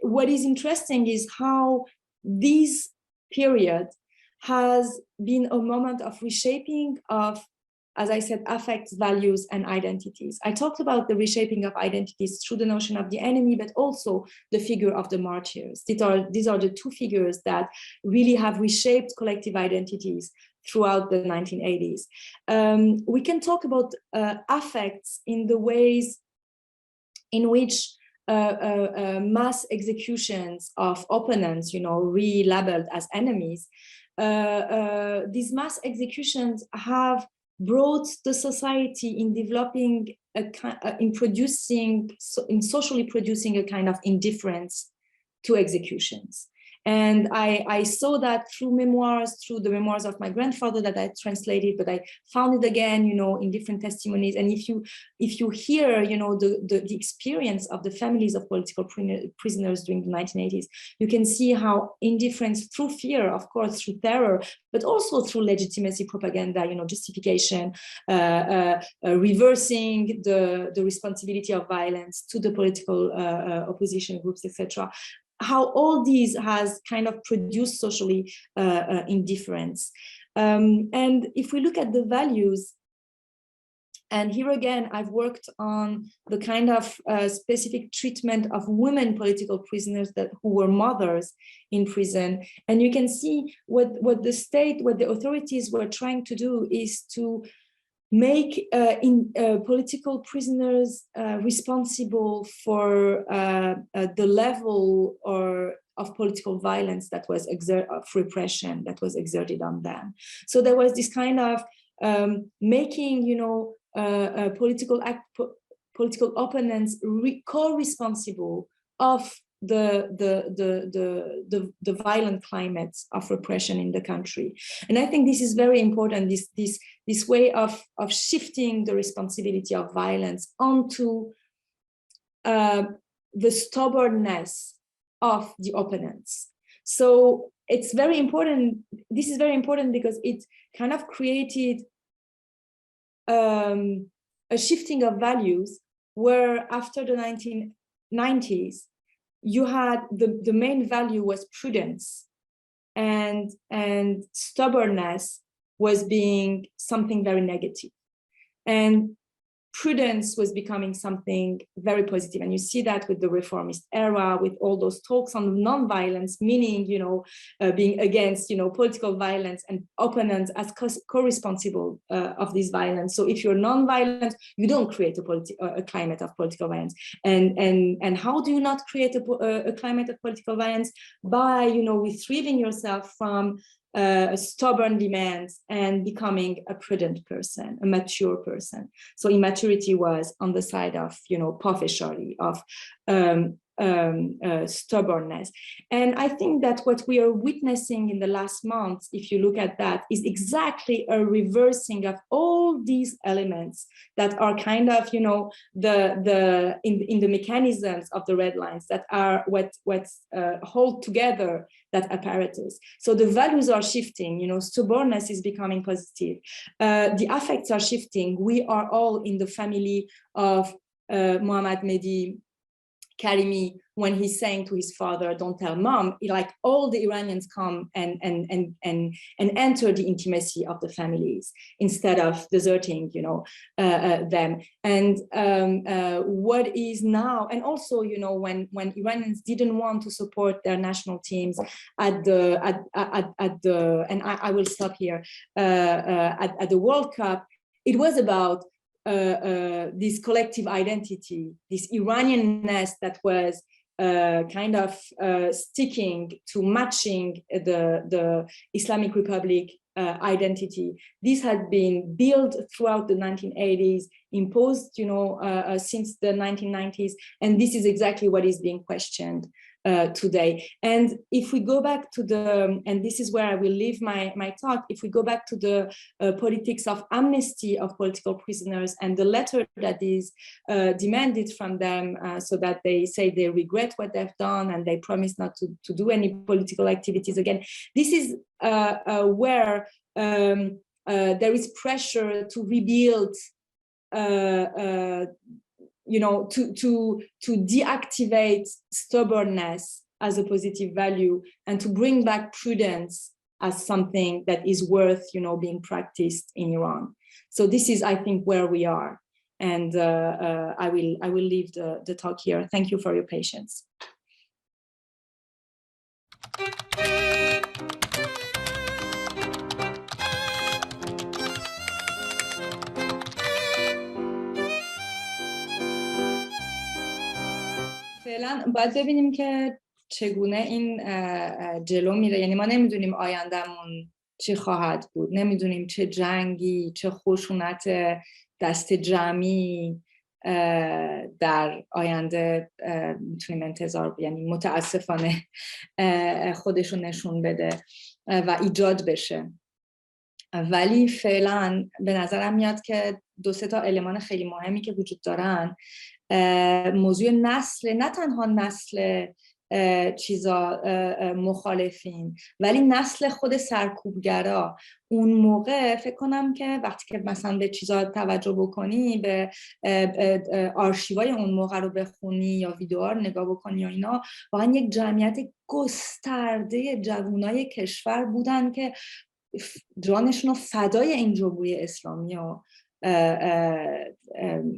what is interesting is how this period has been a moment of reshaping of, as I said, affects, values, and identities. I talked about the reshaping of identities through the notion of the enemy, but also the figure of the martyrs. These are the 2 figures that really have reshaped collective identities throughout the 1980s. We can talk about affects in the ways in which mass executions of opponents, relabeled as enemies, these mass executions have brought the society in developing in socially producing a kind of indifference to executions. And I saw that through the memoirs of my grandfather that I translated, but I found it again, in different testimonies. And if you hear, the experience of the families of political prisoners during the 1980s, you can see how indifference through fear, of course, through terror, but also through legitimacy propaganda, justification, reversing the responsibility of violence to the political opposition groups, etc. How all these has kind of produced socially indifference. And if we look at the values, and here again, I've worked on the kind of specific treatment of women political prisoners who were mothers in prison. And you can see what the authorities were trying to do is to make political prisoners responsible for the level of political violence that was of repression that was exerted on them. So there was this kind of making, political opponents co-responsible of the violent climates of repression in the country. And I think this is very important, this way of shifting the responsibility of violence onto the stubbornness of the opponents. So it's very important, this is very important because it kind of created a shifting of values where after the 1990s, you had the main value was prudence and stubbornness was being something very negative, and prudence was becoming something very positive. And you see that with the reformist era, with all those talks on non-violence, meaning, being against, political violence, and opponents as co-responsible of this violence. So if you're non-violent, you don't create a climate of political violence. And how do you not create a climate of political violence? By, retrieving yourself from stubborn demands and becoming a prudent person, a mature person. So immaturity was on the side of, pofficially, of stubbornness. And I think that what we are witnessing in the last months, if you look at that, is exactly a reversing of all these elements that are kind of, in the mechanisms of the red lines that are what hold together that apparatus. So the values are shifting, stubbornness is becoming positive. The affects are shifting. We are all in the family of Mohammad Mehdi Karimi, when he's saying to his father, "Don't tell mom," like all the Iranians come and enter the intimacy of the families instead of deserting, them. And what is now, and also, when Iranians didn't want to support their national teams at the, and I will stop here, at the World Cup, it was about this collective identity, this Iranianness that was kind of sticking to matching the Islamic Republic identity. This had been built throughout the 1980s, imposed, since the 1990s, and this is exactly what is being questioned today. And if we go back to and this is where I will leave my talk, if we go back to the politics of amnesty of political prisoners and the letter that is demanded from them, so that they say they regret what they've done and they promise not to do any political activities again. This is where there is pressure to rebuild, to deactivate stubbornness as a positive value and to bring back prudence as something that is worth, being practiced in Iran. So this is, I think, where we are. And I will leave the talk here. Thank you for your patience. فعلا باید ببینیم که چگونه این جلو میره. یعنی ما نمیدونیم آیندهمون چی خواهد بود، نمیدونیم چه جنگی، چه خشونت دست جمعی در آینده میتونیم انتظار، یعنی متاسفانه خودشون نشون بده و ایجاد بشه. ولی فعلا به نظرم میاد که 2-3 تا المان خیلی مهمی که وجود دارن، موضوع نسل، نه تنها نسل مخالفین، ولی نسل خود سرکوبگرا. اون موقع فکر کنم که وقتی که مثلا به چیزا توجه بکنی، به آرشیوهای اون موقع رو بخونی یا ویدیوها رو نگاه بکنی یا اینا، واقعا یک جمعیت گسترده جوانای کشور بودن که جانشون رو فدای این جمهوری اسلامی و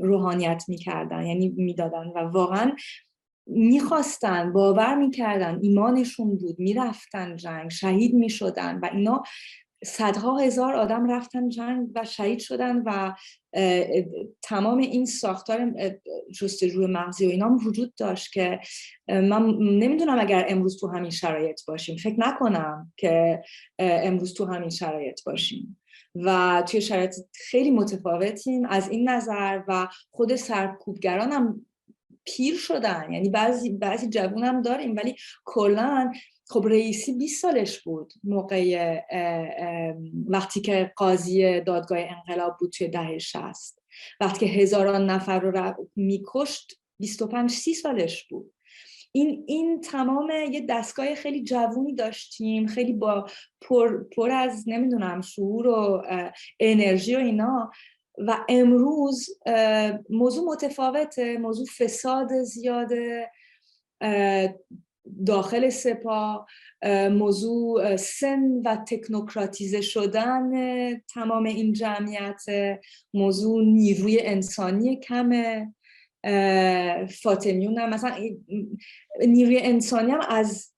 روحانیت میکردن، یعنی میدادن و واقعا میخواستن، باور میکردن، ایمانشون بود، میرفتن جنگ، شهید میشدن و اینا. صدها هزار آدم رفتن جنگ و شهید شدن و تمام این ساختار جستجوی مغزی و اینا وجود داشت که من نمیدونم اگر امروز تو همین شرایط باشیم، فکر نکنم که امروز تو همین شرایط باشیم و توی شرایط خیلی متفاوتیم از این نظر و خود سرکوبگران هم پیر شدن، یعنی بعضی جوون هم داریم ولی کلن. خب رئیسی 20 سالش بود موقع وقتی که قاضی دادگاه انقلاب بود توی دهه 60، وقتی که هزاران نفر رو میکشت 25-30 سالش بود. این تمام یه دستگاه خیلی جوونی داشتیم، خیلی با پر از نمیدونم شعور و انرژی و اینا، و امروز موضوع متفاوته، موضوع فساد زیاده، داخل سپاه، موضوع سن و تکنوکراتیزه شدن تمام این جمعیت، موضوع نیروی انسانی کمه. فاطمیون هم مثلا نیروی انسانی هم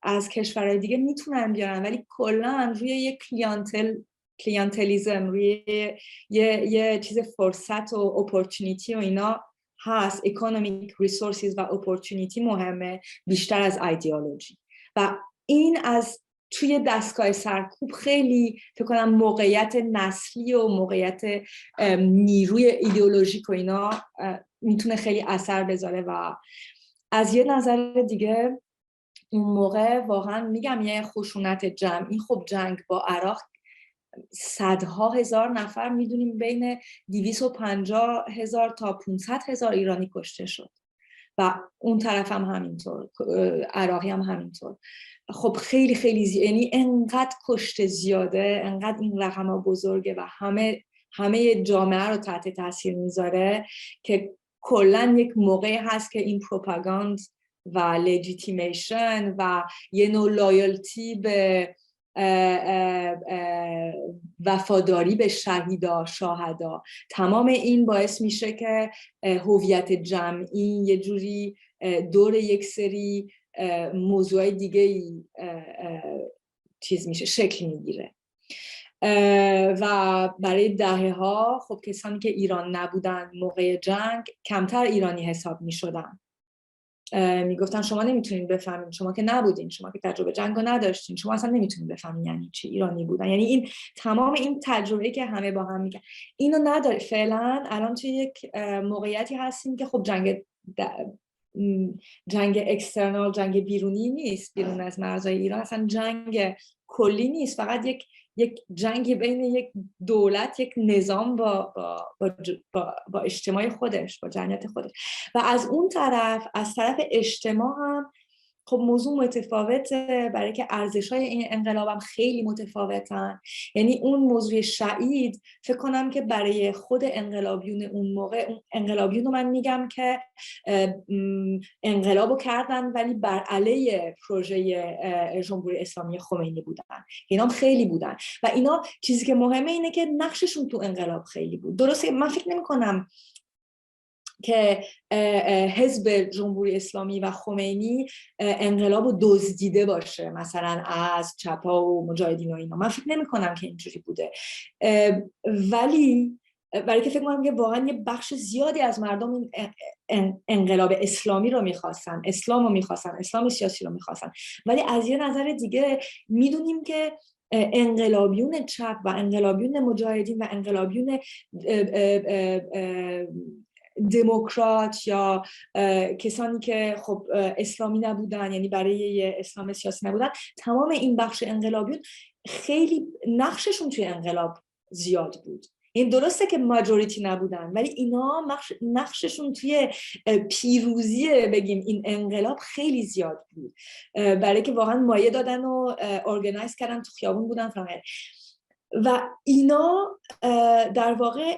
از کشورهای دیگه میتونن بیارن، ولی کلا روی یک کلینتلیزم، روی یه چیز فرصت و اپورتونیتی و اینا هست. اکونومیک ریسورسز و اپورتونیتی مهمه بیشتر از ایدئولوژی، و این از توی دستگاه سرکوب خیلی فکر کنم موقعیت نسلی و موقعیت نیروی ایدئولوژیک و اینا میتونه خیلی اثر بذاره. و از یه نظر دیگه اون موقع واقعا میگم یه خشونت جمعی، خب جنگ با عراق صدها هزار نفر، میدونیم بین 250,000 تا 500,000 ایرانی کشته شد و اون طرف هم همینطور، عراقی هم همینطور. خب خیلی خیلی یعنی انقدر کشته زیاده، انقدر این رقم ها بزرگه و همه جامعه رو تحت تاثیر میذاره که کلا یک موقعی هست که این پروپاگاند و لجیتیمیشن و یه نوع لایلتی به وفاداری به شهدا، تمام این باعث میشه که هویت جمعی یه جوری دور یک سری موضوع دیگه ای چیز میشه، شکل میگیره. و برای دهه‌ها خب کسانی که ایران نبودن موقع جنگ کمتر ایرانی حساب میشدن. میگفتن شما نمیتونین بفهمین، شما که نبودین، شما که تجربه جنگو نداشتین، شما اصلا نمیتونین بفهمین یعنی چی ایرانی بودن. یعنی این تمام این تجربه که همه با هم میگن اینو نداره. فعلا الان توی یک موقعیتی هستیم که خب جنگ اکسترنال، جنگ بیرونی نیست، بیرون از مرزهای ایران اصلا جنگ کلی نیست، فقط یک جنگی بین یک دولت، یک نظام با اجتماع خودش، با جمعیت خودش. و از اون طرف، از طرف اجتماع هم خب موضوع متفاوته، برای که ارزش‌های این انقلاب هم خیلی متفاوتن. یعنی اون موضوع شهید فکر کنم که برای خود انقلابیون اون موقع، اون انقلابیون رو من میگم که انقلابو کردن ولی بر علیه پروژه جمهوری اسلامی خمینی بودن، اینا هم خیلی بودن. و اینا چیزی که مهمه اینه که نقششون تو انقلاب خیلی بود. درسته من فکر نمی‌کنم که حزب جمهوری اسلامی و خمینی انقلاب رو دزدیده باشه مثلا از چپا و مجاهدین و اینا، من فکر نمی کنم که اینجوری بوده. ولی برای که فکر کنم که واقعا یه بخش زیادی از مردم انقلاب اسلامی رو میخواستن، اسلام رو میخواستن، اسلام سیاسی رو میخواستن. ولی از یه نظر دیگه میدونیم که انقلابیون چپ و انقلابیون مجاهدین و انقلابیون دموکرات یا کسانی که خب اسلامی نبودن، یعنی برای اسلام سیاسی نبودن، تمام این بخش انقلابیون خیلی نقششون توی انقلاب زیاد بود. این درسته که ماجوریتی نبودن، ولی اینا نقششون توی پیروزی بگیم این انقلاب خیلی زیاد بود، برای که واقعا مایه دادن و ارگنایز کردن، تو خیابون بودن فقط. و اینا در واقع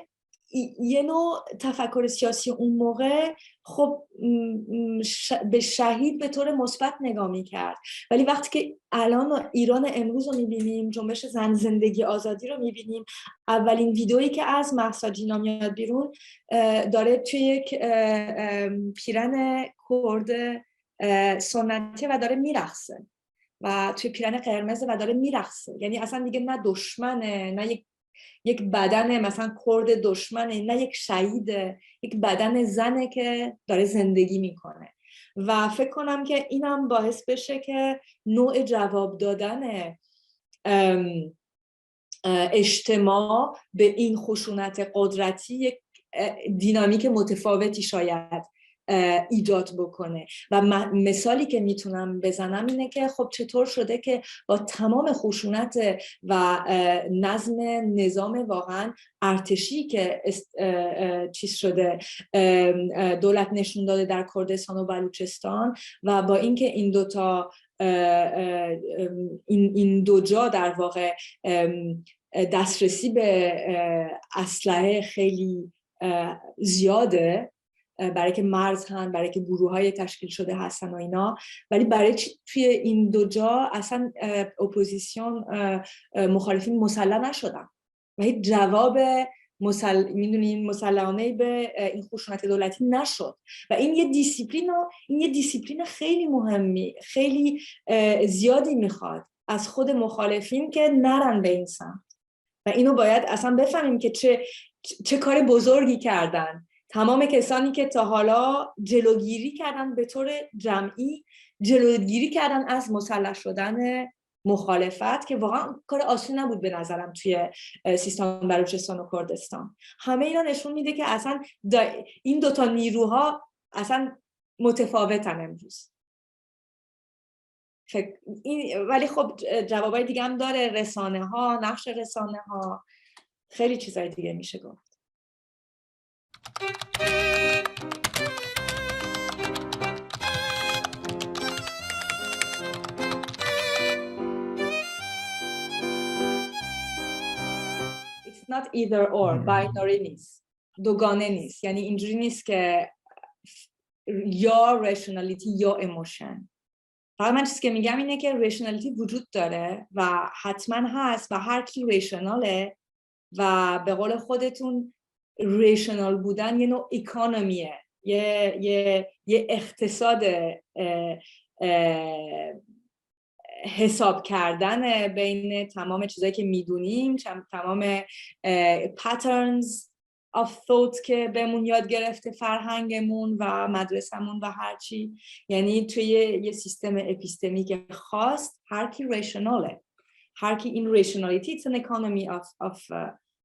یه نوع تفکر سیاسی اون موقع خب به شهید به طور مثبت نگاه می‌کرد. ولی وقتی که الان ایران امروز رو می‌بینیم، جنبش زن، زندگی، آزادی رو می‌بینیم، اولین ویدئویی که از مهسا جینا میاد بیرون داره توی یک پیرن کرد سنتی و داره میرقصه و توی پیرن قرمز و داره میرقصه. یعنی اصلا دیگه نه دشمنه، نه یک بدن مثلا کرد دشمنه، نه یک شهیده، یک بدن زنه که داره زندگی میکنه. و فکر کنم که اینم باعث بشه که نوع جواب دادن اجتماع به این خشونت قدرتی یک دینامیک متفاوتی شاید ایجاد بکنه. و مثالی که میتونم بزنم اینه که خب چطور شده که با تمام خشونت و نظام واقعا ارتشی که چیز شده، دولت نشون داده در کردستان و بلوچستان، و با اینکه این دوتا این دو جا در واقع دسترسی به اسلحه خیلی زیاده، برای که مرز هن، برای که گروه‌های تشکیل شده هستن و اینا، ولی برای توی این دو جا اصلا اپوزیسیون مخالفین مسلح نشدن و هیچ جواب مسلحانه به این خشونت دولتی نشد و این یه دیسیپلین خیلی مهمی، خیلی زیادی میخواد از خود مخالفین که نرن به این سمت و اینو باید اصلا بفهمیم که چه کار بزرگی کردن تمام کسانی که تا حالا جلوگیری کردن به طور جمعی، جلوگیری کردن از مسلح شدن مخالفت که واقعا کار آسون نبود به نظرم توی سیستان بلوچستان و کردستان. همه اینا نشون میده که اصلا این دوتا نیروها اصلا متفاوتن امروز. ولی خب جوابای دیگه هم داره، رسانه ها، نقش رسانه ها، خیلی چیزای دیگه میشه گفت. It's not either or, binary نیست، دوگانه نیست، یعنی اینجوری نیست که یا رشنالیتی یا ایموشن. فقط من چیزی که میگم اینه که رشنالیتی وجود داره و حتما هست و هر کی رشناله و به قول خودتون ریشنال بودن یه نوع اکانومیه، یه اقتصاد حساب کردن بین تمام چیزایی که میدونیم، تمام patterns of thought که بهمون یاد گرفته فرهنگمون و مدرسمون و هرچی، یعنی توی یه سیستم اپیستمیک خاص هر کی ریشناله، هر کی این ریشنالیتی it's an economy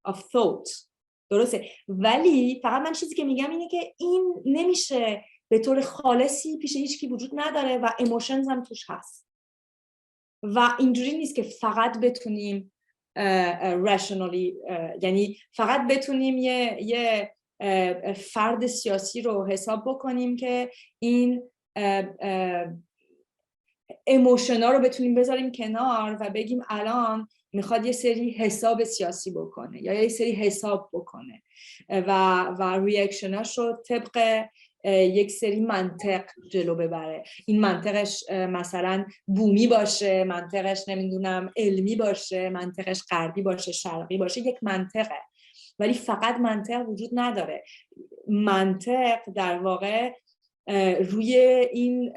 of thought. درسته، ولی فقط من چیزی که میگم اینه که این نمیشه به طور خالصی پیش هیچ کی وجود نداره و ایموشنز هم توش هست و اینجوری نیست که فقط بتونیم رشنالی، یعنی فقط بتونیم یه فرد سیاسی رو حساب بکنیم که این ایموشنا رو بتونیم بذاریم کنار و بگیم الان میخواد یه سری حساب سیاسی بکنه یا یه سری حساب بکنه و ریاکشناش رو طبق یک سری منطق جلو ببره. این منطقش مثلا بومی باشه، منطقش نمیدونم علمی باشه، منطقش غربی باشه، شرقی باشه، یک منطقه، ولی فقط منطق وجود نداره. منطق در واقع روی این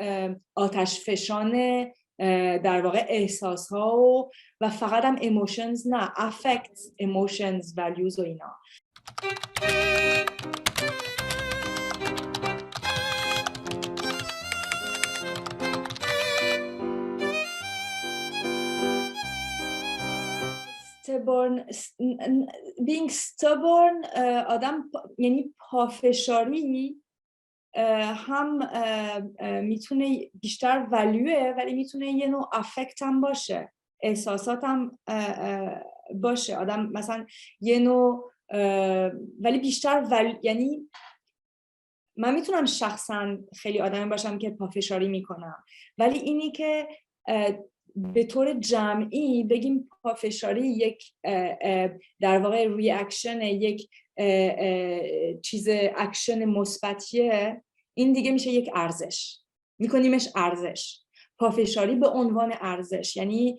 آتش فشان در واقع احساس ها و فقط هم emotions نه، affects, emotions, values و اینا. being stubborn آدم یعنی پافشاری هم میتونه بیشتر ولیوه ولی میتونه یه نوع افکت هم باشه، احساسات هم باشه. آدم مثلا یه نوع ولی بیشتر یعنی من میتونم شخصا خیلی آدمی باشم که پافشاری میکنم، ولی اینی که به طور جمعی بگیم پافشاری یک در واقع ریاکشن، یک چیز اکشن مثبتیه، این دیگه میشه یک ارزش، میکنیمش ارزش. پافشاری به عنوان ارزش یعنی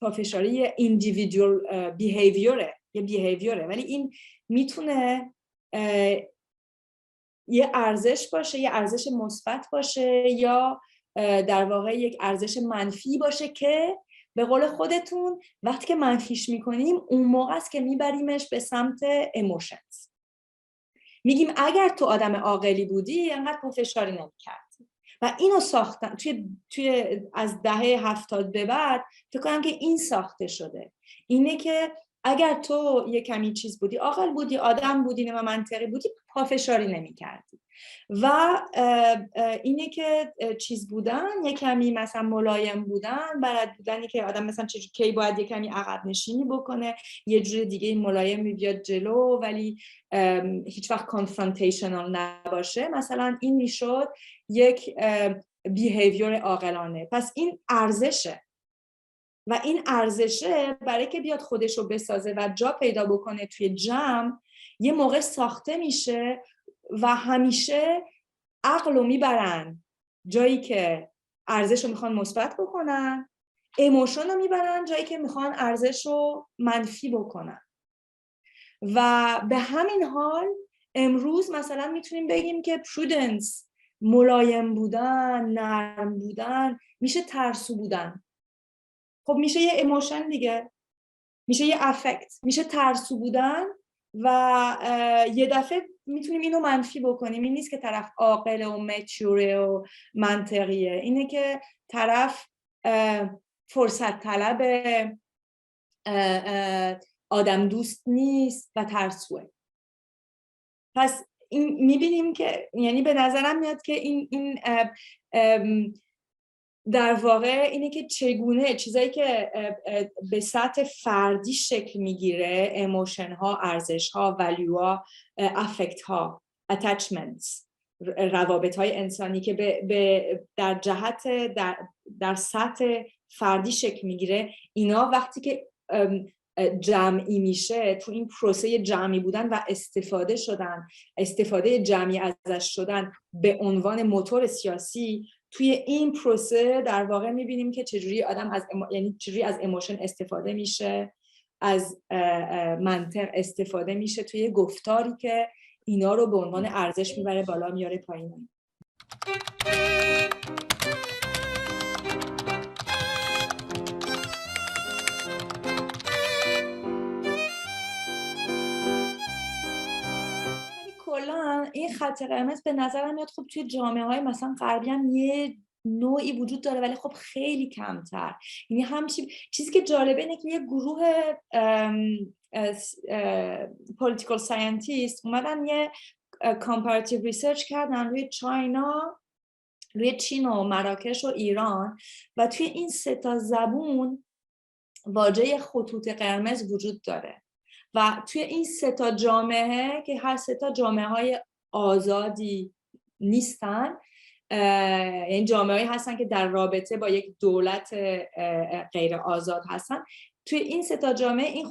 پافشاری individual behavior، یه بیهیویره، ولی این میتونه یه ارزش باشه، یه ارزش مثبت باشه یا در واقع یک ارزش منفی باشه که به قول خودتون وقتی که منفیش میکنیم اون موقع است که میبریمش به سمت ایموشنز. میگیم اگر تو آدم عاقلی بودی انقدر پافشاری نمیکردی و اینو ساختن توی از دهه 70 به بعد فکر کنم که این ساخته شده، اینه که اگر تو یه کمی چیز بودی، عاقل بودی، آدم بودی و منطقی بودی، پافشاری نمی‌کردی و اینه که چیز بودن، یه کمی مثلا ملایم بودن، بلد بودنی که آدم مثلا کی باید یه کمی عقب نشینی بکنه، یه جور دیگه ملایم بیاد جلو ولی هیچ وقت کانفرانتیشنال نباشه، مثلا این میشد یک بیهیویر عاقلانه. پس این ارزشه و این ارزشه برای که بیاد خودش رو بسازه و جا پیدا بکنه توی جمع، یه موقع ساخته میشه و همیشه عقل رو میبرن جایی که ارزش رو میخوان مثبت بکنن، ایموشن رو میبرن جایی که میخوان ارزش رو منفی بکنن. و به همین حال امروز مثلا میتونیم بگیم که پرودنس، ملایم بودن، نرم بودن، میشه ترسو بودن. خب میشه یه ایموشن دیگه، میشه یه افکت، میشه ترسو بودن و یه دفعه میتونیم اینو منفی بکنیم. این نیست که طرف عاقل و مچوره و منطقیه، اینه که طرف فرصت طلب، آدم دوست نیست و ترسوه. پس این میبینیم که یعنی به نظرم میاد که این در واقع اینه که چگونه چیزایی که به سطح فردی شکل میگیره، ایموشن ها، ارزش ها، ولیو ها، افکت ها، اتچمنتس، روابط های انسانی که در جهت در سطح فردی شکل میگیره، اینا وقتی که جمعی میشه، تو این پروسه جمعی بودن و استفاده جمعی ازش شدن به عنوان موتور سیاسی، توی این پروسه در واقع میبینیم که چجوری آدم یعنی چجوری از ایموشن استفاده میشه، از منطق استفاده میشه توی گفتاری که اینا رو به عنوان ارزش میبره بالا، میاره پایین. کلا این خط قرمز به نظرم میاد خب توی جامعه‌های مثلا غربی هم یه نوعی وجود داره، ولی خب خیلی کمتر. یعنی همچین چیزی که جالبه اینه که یه گروه پولیتیکال ساینتیست اومدن یه کامپاراتیو ریسرچ کردن روی چین و مراکش و ایران، و توی این 3 تا زبون واژه خطوط قرمز وجود داره. و توی این 3 تا جامعه که هر 3 تا جامعه‌های آزادی نیستن، این جامعه‌ای هستن که در رابطه با یک دولت غیر آزاد هستن، توی این 3 تا جامعه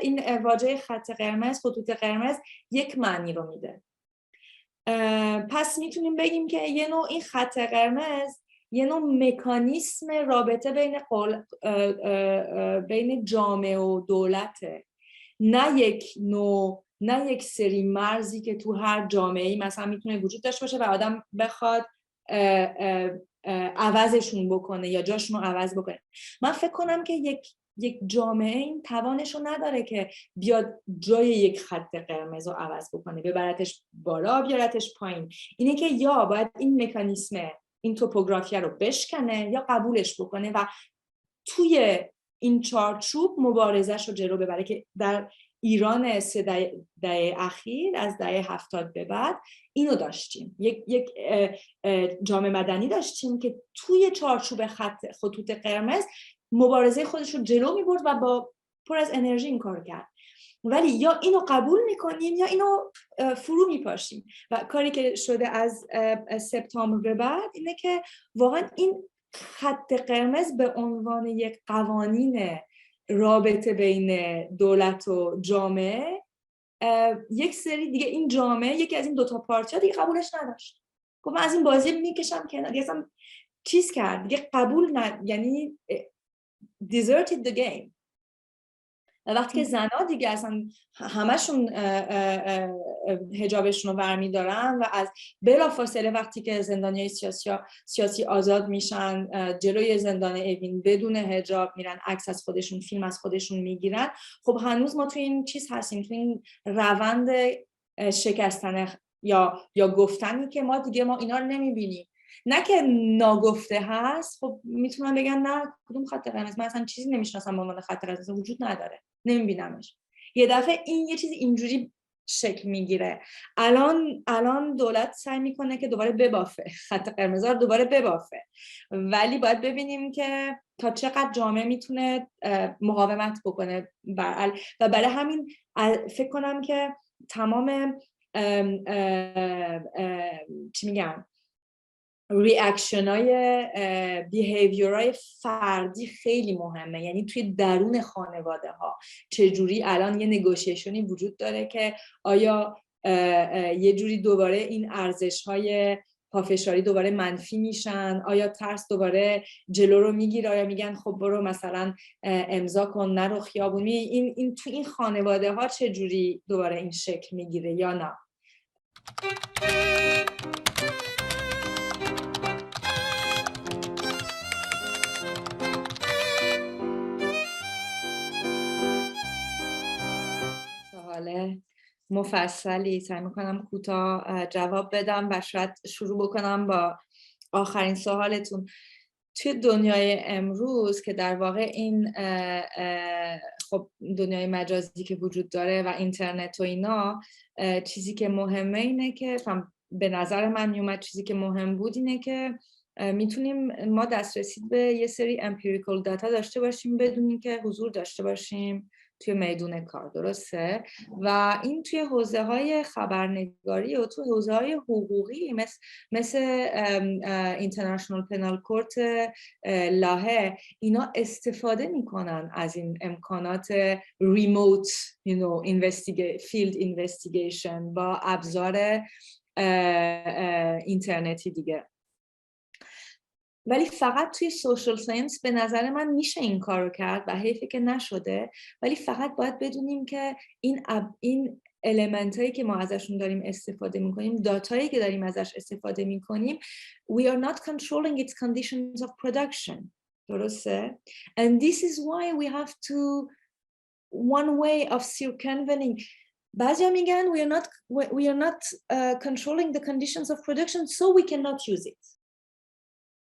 این واژه خط قرمز، خطوط قرمز یک معنی رو میده. پس میتونیم بگیم که یه نوع این خط قرمز یه نوع مکانیسم رابطه بین جامعه و دولته، نه یک سری مرزی که تو هر جامعه‌ای مثلا میتونه وجود داشته باشه و آدم بخواد عوضشون بکنه یا جاشون رو عوض بکنه. من فکر کنم که یک جامعه این توانش رو نداره که بیاد جای یک خط قرمز رو عوض بکنه، ببرتش بالا بیارتش پایین. اینه که یا باید این مکانیسم، این توپوگرافی رو بشکنه یا قبولش بکنه و توی این چارچوب مبارزش رو جلو ببره، که در ایران 3 دهه اخیر از دهه 70 به بعد اینو داشتیم. یک جامعه مدنی داشتیم که توی چارچوب خطوط قرمز مبارزه خودش رو جلو میبرد و با پر از انرژی این کار کرد. ولی یا اینو قبول میکنیم یا اینو فرو میپاشیم. و کاری که شده از سپتامبر به بعد اینه که واقعا این خط قرمز به عنوان یک قوانین رابطه بین دولت و جامعه، یک سری دیگه این جامعه، یکی از این 2 تا پارچه دیگه قبولش نداشت. گفت من از این بازی میکشم کنار، دیگه اصلا چیز کرد دیگه قبول یعنی deserted the game. وقتی که زنها دیگه اصلا همشون حجابشون رو برمی دارن و از بلافاصله وقتی که زندانیای سیاسی آزاد میشن، جلوی زندان اوین بدون حجاب میرن، عکس از خودشون، فیلم از خودشون میگیرن، خب هنوز ما تو این چیز هستیم، تو این روند شکستن یا گفتنی که ما اینا رو نمیبینیم. نه که ناگفته هست، خب میتونن بگن نه کدوم خط قرمز، من اصلا چیزی نمیشناسم به عنوان خط قرمز، وجود نداره، نمیبینمش. یه دفعه این یه چیز اینجوری شکل میگیره. الان دولت سعی میکنه که دوباره ببافه خط قرمزها رو، دوباره ببافه، ولی باید ببینیم که تا چقدر جامعه میتونه مقاومت بکنه و برای همین فکر کنم که تمام چی میگن ریاکشن‌های بیهیویرهای فردی خیلی مهمه. یعنی توی درون خانواده ها چجوری الان یه نگوشیشنی وجود داره که آیا یه جوری دوباره این ارزش‌های پافشاری دوباره منفی میشن؟ آیا ترس دوباره جلو رو میگیره؟ آیا میگن خب برو مثلا امضا کن نرو خیابونی؟ این تو این خانواده ها چه جوری دوباره این شکل میگیره یا نه؟ سوال مفصلی، سعی میکنم کوتاه جواب بدم و شاید شروع بکنم با آخرین سوالتون. توی دنیای امروز که در واقع این خب دنیای مجازی که وجود داره و اینترنت و اینا، چیزی که مهمه اینه که به نظر من میومد چیزی که مهم بود اینه که میتونیم ما دسترسی به یه سری امپیریکال داتا داشته باشیم بدونیم که حضور داشته باشیم توی میدون کار، درسته؟ و این توی حوزه‌های خبرنگاری و توی حوزه‌های حقوقی مثل اینترنشنال پنال کورت لاهه، اینا استفاده میکنن از این امکانات ریموت فیلد اینوستیگیشن با ابزار اینترنتی دیگه. ولی فقط توی سوشال ساینس به نظر من میشه این کار رو کرد و حیفه که نشده. ولی فقط باید بدونیم که این المنت هایی که ما ازشون داریم استفاده میکنیم، داتایی که داریم ازش استفاده میکنیم، we are not controlling its conditions of production. درسته؟ And this is why we have to one way of circumventing. بعضیا میگن we are not controlling the conditions of production so we cannot use it.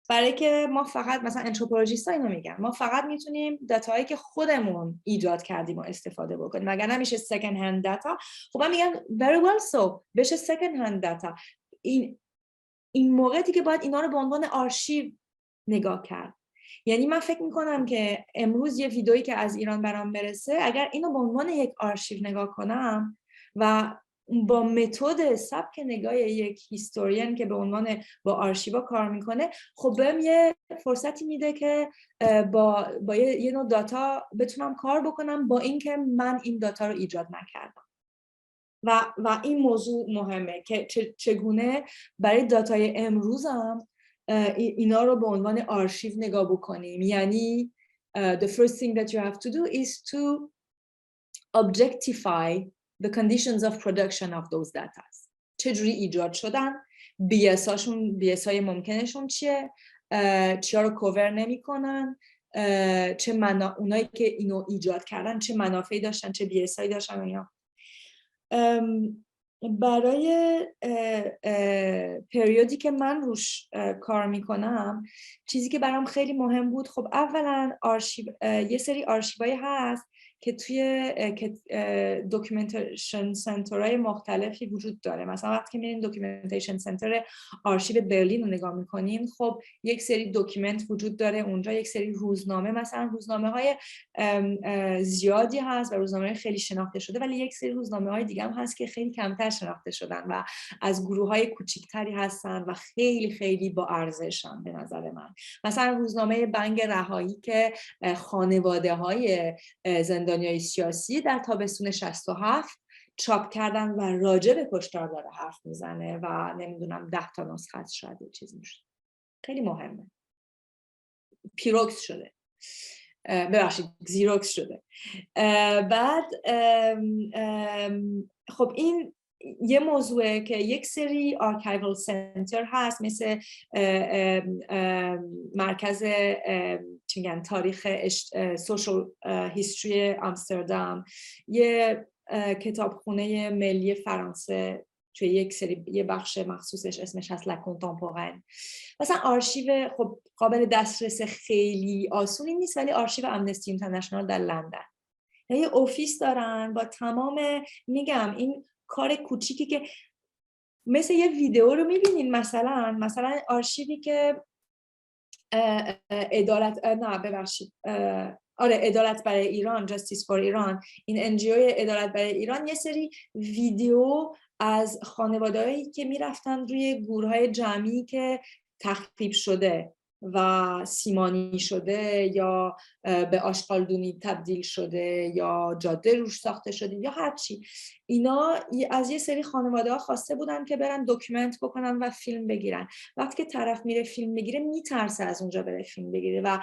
برای که ما فقط مثلا انتروپولوژیست‌ها اینو میگن ما فقط میتونیم داتایی که خودمون ایجاد کردیم و استفاده بکنیم، مگر نمیشه سکند هند داتا. خب من میگم very well so بشه سکند هند داتا. این موقعی که باید اینا رو به عنوان آرشیو نگاه کرد. یعنی من فکر میکنم که امروز یه ویدئویی که از ایران برام برسه، اگر اینو به عنوان یک آرشیو نگاه کنم و با متد سبک نگاه یک هیستورین که به عنوان با آرشیوا کار میکنه، خب بهم یه فرصتی میده که با یه نوع داتا بتونم کار بکنم با اینکه من این داتا رو ایجاد نکردم. و این موضوع مهمه که چگونه برای داتای امروزم اینا رو به عنوان آرشیو نگاه بکنیم. یعنی the first thing that you have to do is to objectify the conditions of production of those data. چجوری ایجاد شدن؟ بیاسای ممکنشون چیه؟ چیا رو کوور نمی کنن؟ اونایی که اینو ایجاد کردن چه منافعی داشتن؟ چه بیاسایی داشتن؟ اینا برای پریودی که من روش کار میکنم، چیزی که برام خیلی مهم بود، خب اولا یه سری آرشیوایی هست که توی دوکیومنتیشن سنترهای مختلفی وجود داره. مثلا وقتی که میرین دوکیومنتیشن سنتر آرشیو برلین رو نگاه میکنین، خب یک سری دوکیومنت وجود داره اونجا، یک سری روزنامه، مثلا روزنامه های زیادی هست و روزنامه خیلی شناخته شده، ولی یک سری روزنامه های دیگه هم هست که خیلی کمتر شناخته شدن و از گروه های کوچیکتری هستن و خیلی خیلی با ارزشن به نظر من. مثلا روزنامه بنگ رهایی که خانواده های زندانیای سیاسی در تابستون 67 چاپ کردن و راجع به کشتار داره حرف میزنه و نمیدونم 10 تا نسخه شاید یه چیزی میشه. خیلی مهمه. پیروکس شده. ببخشید زیروکس شده. بعد خب این یه موضوعه که یک سری آرکایوال سنتر هست مثل مرکز چی میگن تاریخ سوشال هیستوری آمستردام، یه کتابخونه ملی فرانسه توی یه بخش مخصوصش اسمش هست لا کونتمپورین. مثلا آرشیو خب قابل دسترس خیلی آسونی نیست، ولی آرشیو امنستی اینترنشنال در لندن یه اوفیس دارن با تمام، میگم این کار کوچیکی که مثل یه ویدیو رو میبینین، مثلا آرشیوی که عدالت برای ایران، جاستیس فور ایران، این انجیوی عدالت برای ایران، یه سری ویدیو از خانواده‌هایی که میرفتن روی گورهای جمعی که تخریب شده و سیمانی شده یا به آشغالدونی تبدیل شده یا جاده روش ساخته شده یا هر چی، اینا از یه سری خانواده ها خواسته بودن که برن داکیومنت بکنن و فیلم بگیرن. وقتی که طرف میره فیلم بگیره میترسه از اونجا بره فیلم بگیره و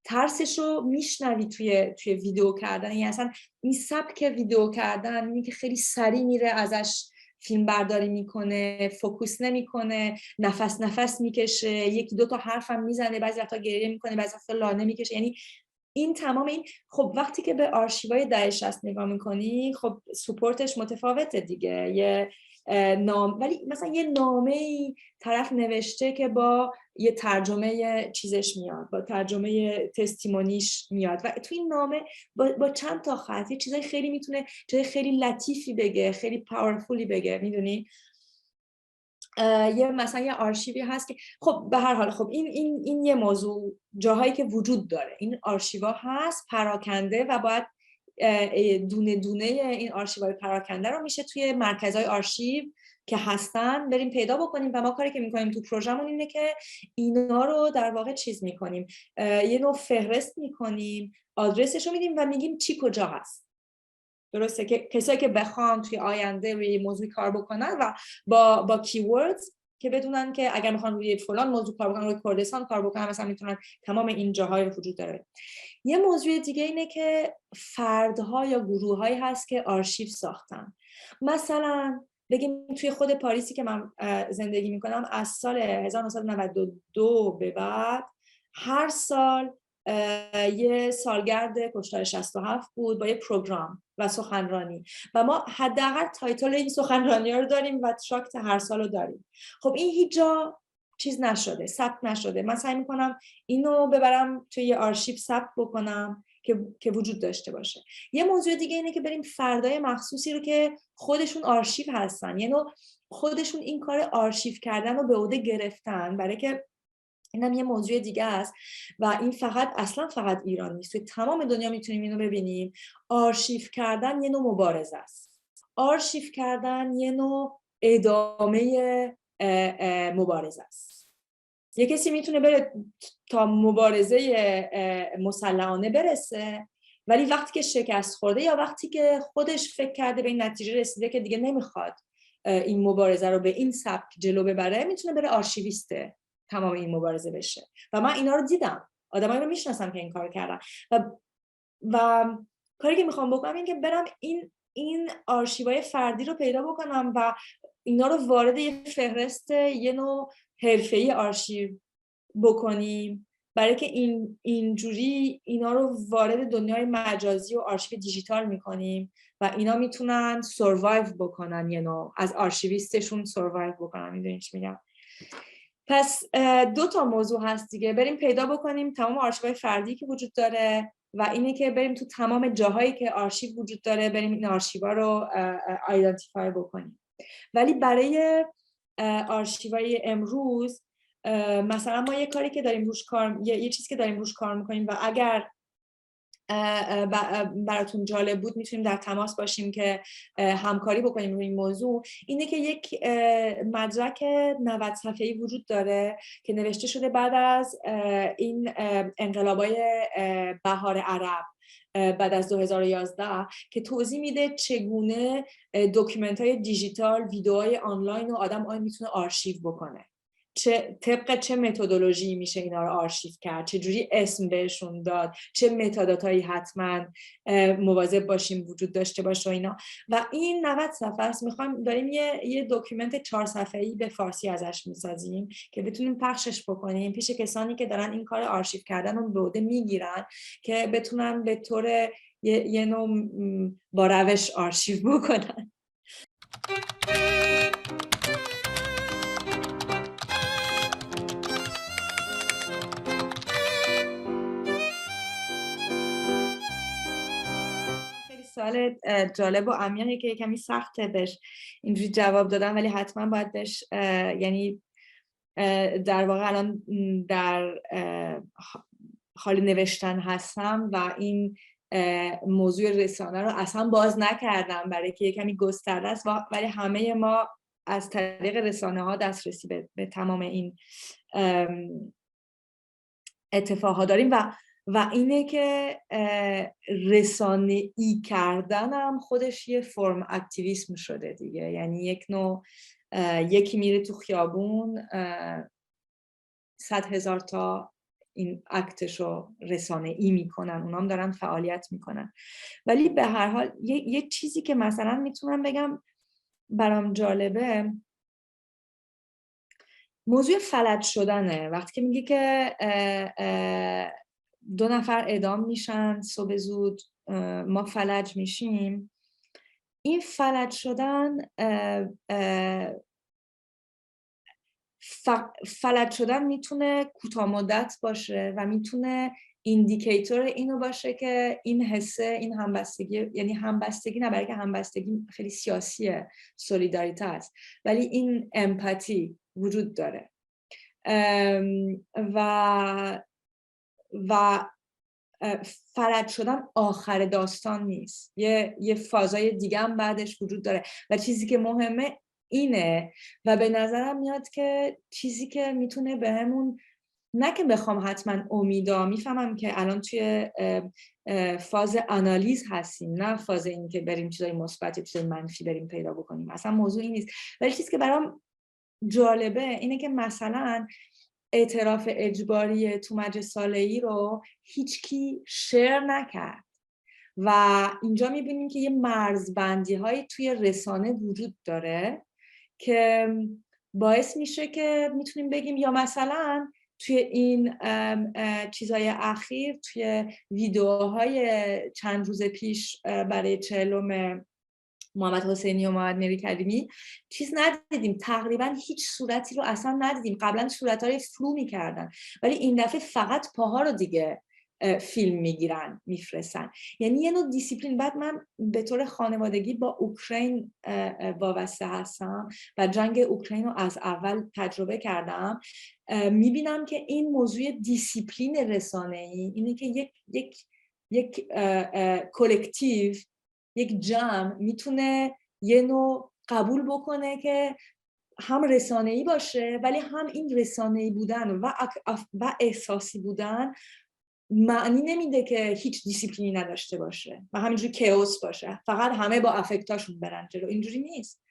ترسش رو میشنوی توی ویدیو کردن. یعنی اصلا این سبک ویدیو کردن، اینی که خیلی سریع میره ازش فیلم برداری میکنه، فوکوس نمیکنه، نفس میکشه، یکی دو تا حرفم میزنه، بعضی وقتا گریه میکنه، بعضی وقتا لانه میکشه. یعنی این تمام این، خب وقتی که به آرشیوهای دهه 60 نگاه میکنی، خب سوپورتش متفاوته دیگه. یه ولی مثلا یه نامه‌ای طرف نوشته که با یه ترجمه چیزش میاد، با ترجمه تستیمونیش میاد و تو این نامه با چند تا خط یه چیزای خیلی میتونه چیزای خیلی لطیفی بگه، خیلی پاورفولی بگه، میدونی؟ یه مثلا یه آرشیوی هست که خب به هر حال خب این یه موضوع، جاهایی که وجود داره این آرشیوا هست پراکنده و باید دونه دونه این آرشیوهای پراکنده رو میشه توی مرکزهای آرشیو که هستن بریم پیدا بکنیم. و ما کاری که میکنیم تو پروژمون اینه که اینا رو در واقع چیز میکنیم، یه نوع فهرست میکنیم، آدرسش رو میدیم و میگیم چی کجا هست. درسته که کسایی که بخوان توی آینده روی موضوع کار بکنن و با کیوردز که بدونن که اگر میخوان روی فلان موضوع کار بکنن، روی کردستان کار بکنن، مثلا میتونن تمام این جاهای رو وجود داره. یه موضوع دیگه اینه که فردها یا گروه‌هایی هست که آرشیو ساختن. مثلا بگیم توی خود پاریسی که من زندگی میکنم، از سال 1992 به بعد هر سال یه سالگرد کشتار 67 بود با یه پروگرام و سخنرانی و ما حداقل تایتل این سخنرانی ها رو داریم و تراکت هر سال رو داریم. خب این هیچ جا چیز نشده، ثبت نشده. من سعی میکنم اینو ببرم توی یه آرشیو ثبت بکنم که وجود داشته باشه. یه موضوع دیگه اینه که بریم فردای مخصوصی رو که خودشون آرشیو هستن، یعنی خودشون این کار آرشیو کردن رو به عهده گرفتن، برای که اینم یه موضوع دیگه است و این اصلا فقط ایران نیست، توی تمام دنیا میتونیم اینو ببینیم. آرشیو کردن یه نوع مبارزه است، آرشیو کردن یه نوع ادامه مبارزه است. یه کسی میتونه بره تا مبارزه مسلحانه برسه، ولی وقتی که شکست خورده یا وقتی که خودش فکر کرده به این نتیجه رسیده که دیگه نمیخواد این مبارزه رو به این سبک جلو ببره، میتونه بره آرشیویسته تمام این مبارزه بشه. و من اینا رو دیدم، آدمایی رو میشناسم که این کار کردن و کاری که میخوام بکنم این که برم این آرشیوهای فردی رو پیدا بکنم و اینا رو وارد یه فهرست یه نوع حرفه‌ای آرشیو بکنیم، برای که اینجوری اینا رو وارد دنیای مجازی و آرشیو دیجیتال میکنیم و اینا میتونن سروایو بکنن، یه نوع از آرشیویستشون سروایو بکنن. میدونین چی میگم؟ پس 2 تا موضوع هست دیگه، بریم پیدا بکنیم تمام آرشیوهای فردی که وجود داره و اینه که بریم تو تمام جاهایی که آرشیو وجود داره بریم این آرشیوها رو آیدنتیفای بکنیم. ولی برای آرشیوهای امروز مثلا ما یه کاری که داریم روش یه چیزی که داریم روش کار میکنیم و اگر براتون جالب بود میتونیم در تماس باشیم که همکاری بکنیم روی این موضوع، اینه که یک مدرک 90 صفحه‌ای وجود داره که نوشته شده بعد از این انقلابای بهار عرب بعد از 2011 که توضیح میده چگونه داکیومنت‌های دیجیتال، ویدیوهای آنلاین رو آدم میتونه آرشیو بکنه، طبق چه متدولوژی میشه اینا رو آرشیو کرد، چه جوری اسم بهشون داد، چه متاداتایی حتما مواظب باشیم وجود داشته باشه و اینا. و این 90 صفحه است. داریم یه داکیومنت 4 صفحه‌ای به فارسی ازش میسازیم که بتونیم پخشش بکنیم پیش کسانی که دارن این کار آرشیو کردن رو به عهده میگیرن که بتونن به طور یه نوع با روش آرشیو بکنن. سوال جالب و عمیقی که کمی سخته بهش اینجوری جواب دادم، ولی حتما باید بهش یعنی در واقع الان در حال نوشتن هستم و این موضوع رسانه رو اصلا باز نکردم برای که کمی گسترده است، ولی همه ما از طریق رسانه ها دسترسی به تمام این اتفاقها داریم و اینه که رسانه‌ای کردن هم خودش یه فرم اکتیویسم شده دیگه. یعنی یک نوع یکی میره تو خیابون 100,000 تا این اکتشو رسانه‌ای میکنن، اونام دارن فعالیت میکنن. ولی به هر حال یه چیزی که مثلا میتونم بگم برام جالبه، موضوع فلج شدنه. وقتی که میگی که 2 نفر اعدام میشن صبح زود، ما فلج میشیم، این فلج شدن فلج شدن میتونه کوتاه مدت باشه و میتونه ایندیکیتور اینو باشه که این حسه، این همبستگی، یعنی همبستگی نه، برای که همبستگی خیلی سیاسیه، سولیداریته است، ولی این امپاتی وجود داره و فلج شدن آخر داستان نیست، یه فازای دیگه هم بعدش وجود داره و چیزی که مهمه اینه. و به نظرم میاد که چیزی که میتونه بهمون، نه که بخوام حتما امیدا، میفهمم که الان توی فاز آنالیز هستیم، نه فاز این که بریم چیزای مثبت یا چیزای منفی بریم پیدا بکنیم، اصلا موضوع این نیست. ولی چیزی که برام جالبه اینه که مثلا اعتراف اجباری تو مجلس ساله‌ای رو هیچکی شیر نکرد و اینجا میبینیم که یه مرزبندی هایی توی رسانه وجود داره که باعث میشه که میتونیم بگیم، یا مثلا توی این چیزهای اخیر، توی ویدیوهای چند روز پیش برای 40 محمد حسینی و محمد میری کریمی چیز ندیدیم، تقریبا هیچ صورتی رو اصلا ندیدیم. قبلا صورت‌های فلو میکردن ولی این دفعه فقط پاها رو دیگه فیلم میگیرن میفرستن. یعنی یه نوع دیسیپلین. بعد من به طور خانوادگی با اوکراین وابسته هستم و جنگ اوکراین رو از اول تجربه کردم. میبینم که این موضوع دیسیپلین رسانه‌ای اینه که یک کلکتیو، یک جمع میتونه یه نوع قبول بکنه که هم رسانه‌ای باشه ولی هم این رسانه‌ای بودن و احساسی بودن معنی نمیده که هیچ دیسیپلینی نداشته باشه و همینجوری کئوس باشه، فقط همه با افکتاشون برن جلو. اینجوری نیست.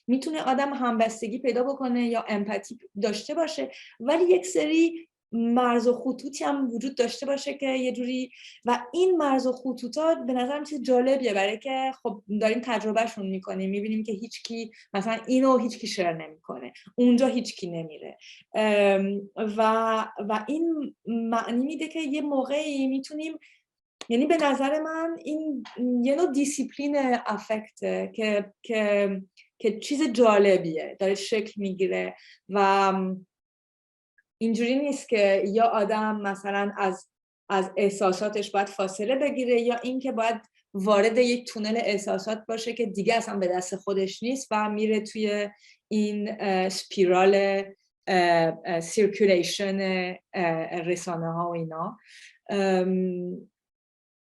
میتونه آدم همبستگی پیدا بکنه یا امپاتی داشته باشه ولی یک سری مرز و خطوطی هم وجود داشته باشه که یه جوری، و این مرز و خطوطا به نظرم چیز جالبیه برای که خب داریم تجربهشون میکنیم، میبینیم که هیچکی مثلا اینو هیچکی شیر نمیکنه، اونجا هیچکی نمیره و این معنی میده که یه موقعی میتونیم، یعنی به نظر من این یه نوع دیسیپلین افکته که چیز جالبیه، داره شکل میگیره و اینجوری نیست که یا آدم مثلا از احساساتش باید فاصله بگیره یا اینکه باید وارد یک تونل احساسات باشه که دیگه اصلا به دست خودش نیست و میره توی این سپیرال سیرکولیشن رسانه ها و اینا.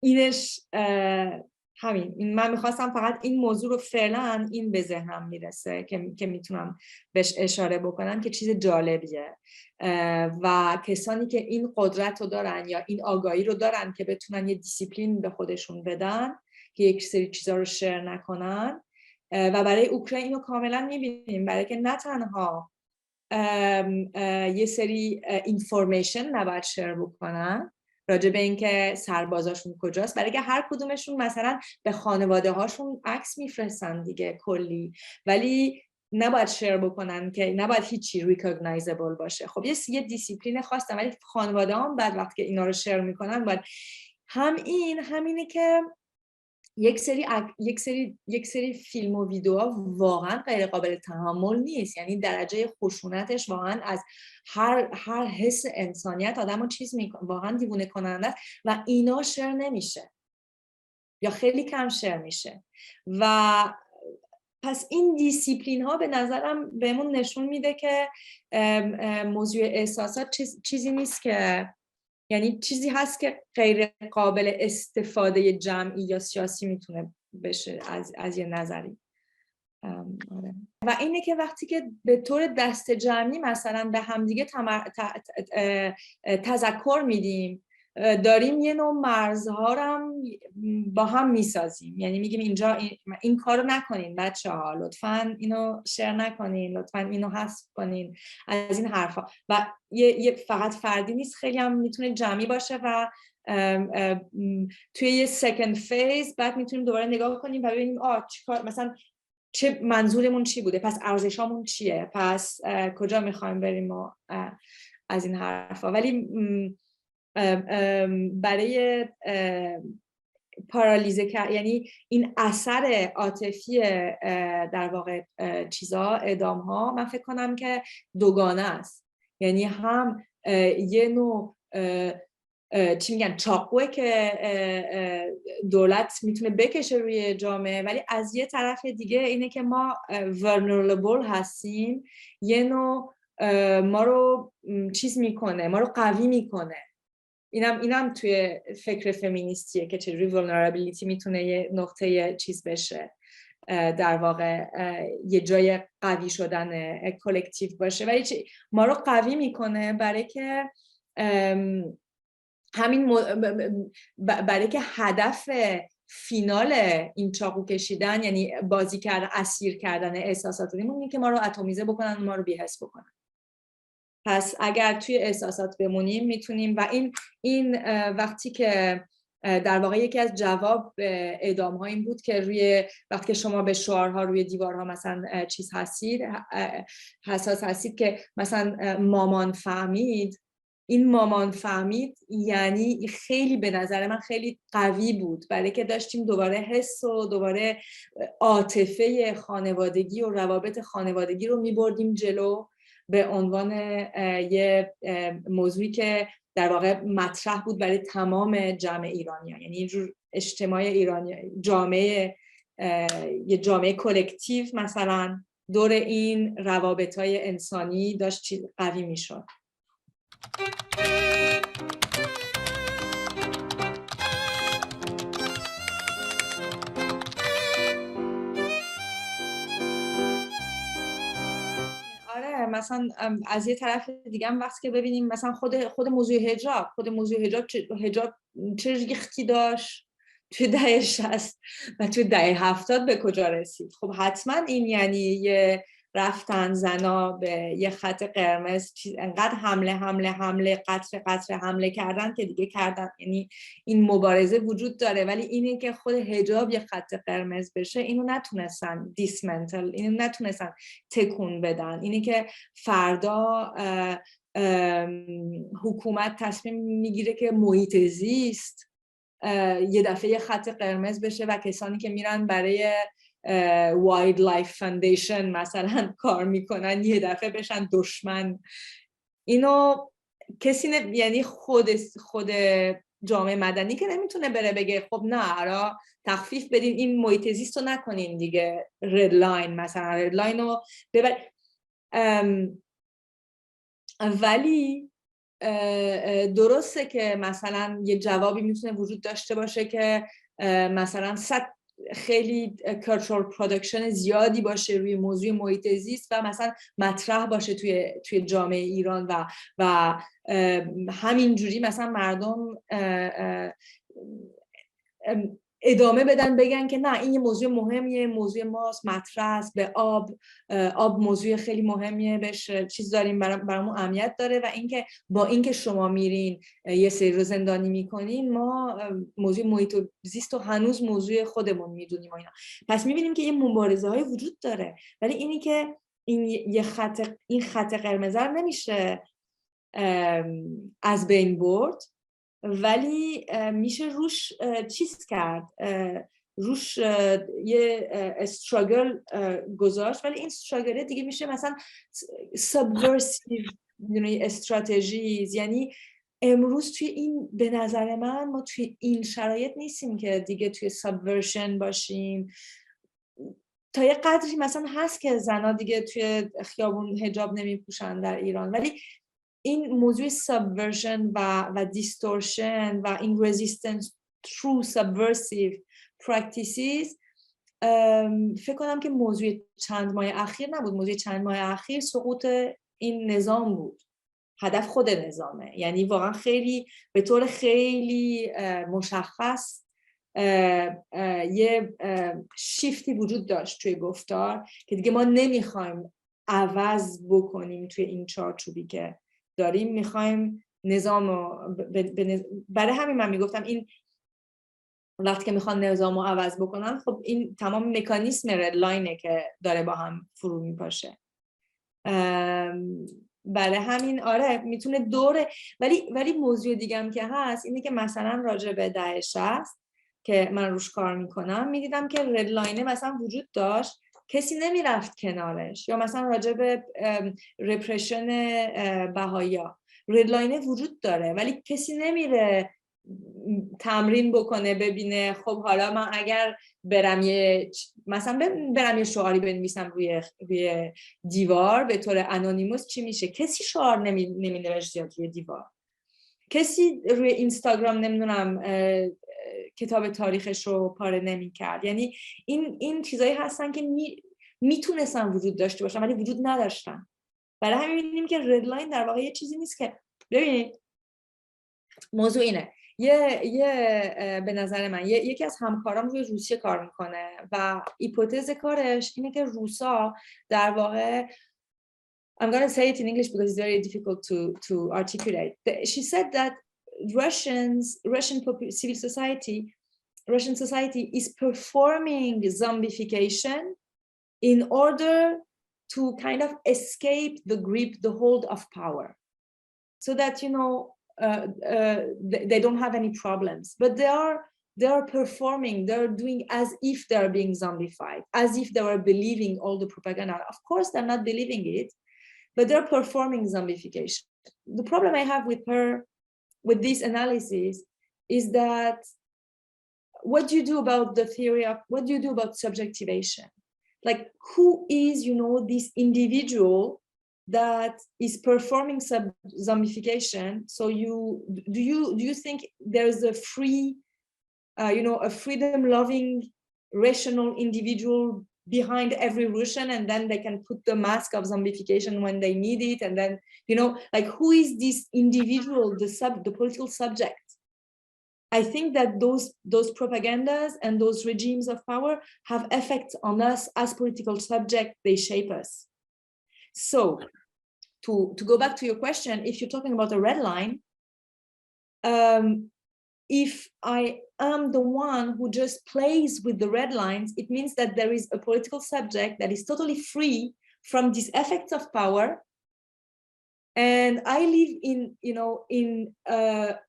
اینش همین. من میخواستم فقط این موضوع رو، فعلا این به ذهنم میرسه که میتونم بهش اشاره بکنم که چیز جالبیه و کسانی که این قدرت رو دارن یا این آگاهی رو دارن که بتونن یه دیسیپلین به خودشون بدن که یک سری چیزا رو شیر نکنن. و برای اوکراین اینو کاملا میبینیم، برای که نه تنها یه سری اینفورمیشن نباید شیر بکنن راجع به اینکه سربازاشون کجاست، برای که هر کدومشون مثلا به خانواده هاشون عکس میفرستن دیگه کلی، ولی نباید شیر بکنن که نباید هیچی ریکگنایزبل باشه. خب یه دیسیپلین خاصه، ولی خانواده هم بعد وقتی که اینا رو شیر میکنن باید همینه که یک سری فیلم و ویدیوها واقعا غیر قابل تحمل نیست. یعنی درجه خشونتش واقعا از هر حس انسانیت آدمو چیز میکنه، واقعا دیوونه کننده است و اینا شیر نمیشه یا خیلی کم شیر میشه. و پس این دیسیپلین ها به نظرم بهمون نشون میده که موضوع احساسات چیزی نیست که، یعنی چیزی هست که غیر قابل استفاده جمعی یا سیاسی میتونه بشه از یه نظری. و اینه که وقتی که به طور دست جمعی مثلا به همدیگه تذکر میدیم، داریم یه نوع مرزها رو هم با هم میسازیم. یعنی میگیم اینجا این کارو نکنین بچه‌ها، لطفاً اینو شیر نکنین، لطفاً اینو حذف کنین، از این حرفا. و یه فقط فردی نیست، خیلی هم میتونه جمعی باشه و توی یه سکند فیز بعد میتونیم دوباره نگاه کنیم و ببینیم چیکار، مثلا چه منظورمون چی بوده، پس ارزشامون چیه، پس کجا میخوایم بریم و از این حرفا. ولی برای پارالیزه یعنی این اثر عاطفی در واقع چیزا، اعدام ها، من فکر کنم که دوگانه است. یعنی هم یه نوع چی میگن چاقوه که دولت میتونه بکشه روی جامعه، ولی از یه طرف دیگه اینه که ما vulnerable هستیم، یه نوع ما رو چیز میکنه، ما رو قوی میکنه. اینم توی فکر فمینیستیه که چجوری vulnerability میتونه یه نقطه چیز بشه، در واقع یه جای قوی شدن کلکتیو باشه، ولی ما رو قوی میکنه برای که برای که هدف فینال این چاقو کشیدن، یعنی بازی کردن، اسیر کردن احساساتمون، اینه که ما رو اتمیزه بکنن، ما رو بی‌حس بکنن. پس اگر توی احساسات بمونیم میتونیم، و این وقتی که در واقع یکی از جواب اعدام ها این بود که روی وقتی که شما به شعارها روی دیوارها مثلا چیز هستید، حساس هستید، که مثلا مامان فهمید، این مامان فهمید یعنی خیلی به نظر من خیلی قوی بود، برای که داشتیم دوباره حس و دوباره عاطفه خانوادگی و روابط خانوادگی رو میبردیم جلو به عنوان یه موضوعی که در واقع مطرح بود برای تمام جامعه ایرانیان. یعنی یه جور اجتماع ایرانی، یه جامعه کلکتیو مثلا دور این روابط‌های انسانی داشت قوی میشد. آره، مثلا از یه طرف دیگه هم وقتی که ببینیم مثلا خود موضوع حجاب چه ریختی داشت توی دهه 60 و توی دهه 70 به کجا رسید. خب حتما این یعنی یه رفتن زنا به یه خط قرمز، انقدر حمله قطر حمله کردن که دیگه کردن. یعنی این مبارزه وجود داره، ولی اینه که خود حجاب یه خط قرمز بشه، اینو نتونستن دیسمنتل، اینو نتونستن تکون بدن. اینه که فردا حکومت تصمیم میگیره که محیط زیست یه دفعه یه خط قرمز بشه و کسانی که میرن برای وایلد لایف فاندیشن مثلا کار میکنن یه دفعه بشن دشمن. اینو کسی یعنی خود جامعه مدنی که نمیتونه بره بگه خب نه را تخفیف بدین، این محیط زیست رو نکنین دیگه، رد لاین مثلا، رد لاین رو ببر. ولی درسته که مثلا یه جوابی میتونه وجود داشته باشه که مثلا خیلی کالچورال پروداکشن زیادی باشه روی موضوع محیط زیست و مثلا مطرح باشه توی جامعه ایران و همینجوری مثلا مردم ادامه بدن، بگن که نه این یه موضوع مهمیه، موضوع ماست، مطرح است، به آب موضوع خیلی مهمیه، بهش چیز داریم، برامون اهمیت داره. و اینکه با اینکه شما میرین یه سری رو زندانی میکنین، ما موضوع محیط زیست رو هنوز موضوع خودمون میدونیم و اینا. پس میبینیم که یه مبارزه های وجود داره، ولی اینی که این خط قرمز رو نمیشه از بین برد، ولی میشه روش چیز کرد، روش یه استراگل گذاشت. ولی این استراگل دیگه میشه مثلا سابورسیو استراتژیز. یعنی امروز توی این، به نظر من ما توی این شرایط نیستیم که دیگه توی سابورشن باشیم. تا یه قدری مثلا هست که زنها دیگه توی خیابون حجاب نمیپوشن در ایران، ولی این موضوع سابورشن و دیستورشن و این رزیستنس through subversive practices فکر کنم که موضوع چند ماه اخیر نبود. موضوع چند ماه اخیر سقوط این نظام بود. هدف خود نظامه. یعنی واقعا خیلی به طور خیلی مشخص یه شیفتی وجود داشت توی گفتار که دیگه ما نمیخوایم عوض بکنیم توی این چارچوبی که داریم، میخوایم نظام رو برای همین من میگفتم این وقتی که میخوان نظام رو عوض بکنن، خب این تمام مکانیسم رد لاینه که داره با هم فرو میپاشه. برای همین آره میتونه دوره، ولی موضوع دیگه هم که هست اینه که مثلا راجع به دهه 60 که من روش کار میکنم میدیدم که رد لاینه مثلا وجود داشت، کسی نمیرفت کنارش. یا مثلا راجع به رپرشن بهائی‌ها رد لاینه وجود داره ولی کسی نمیره تمرین بکنه ببینه خب حالا من اگر برم یه شعاری بنویسم روی دیوار به طور انونیموس چی میشه؟ کسی شعار نمی-نوشت روی دیوار. کسی روی اینستاگرام نمیدونم کتاب تاریخش رو پاره نمی کرد. یعنی این چیزایی هستن که میتونستن وجود داشته باشن ولی وجود نداشتن. برای همین میبینیم که رد لاین در واقع یه چیزی نیست که ببینید موضوع اینه. به نظر من یکی از همکارام روی روسیه کار میکنه و هیپوتز کارش اینه که روسا در واقع I'm going to say it in English because it's very difficult to articulate. She said that Russian civil Russian society is performing zombification in order to kind of escape the hold of power, so that they don't have any problems, but they are performing, they're doing as if they're being zombified, as if they were believing all the propaganda. Of course they're not believing it, but they're performing zombification. The problem I have with this analysis is that what do you do about the theory of, what do you do about subjectivation? Like who is this individual that is performing zombification? So do you think there is a free a freedom-loving rational individual behind every Russian, and then they can put the mask of zombification when they need it, and then like who is this individual, the political subject? I think that those propagandas and those regimes of power have effects on us as political subjects. They shape us. So to go back to your question, if you're talking about a red line, if I am the one who just plays with the red lines, it means that there is a political subject that is totally free from these effects of power. And I live in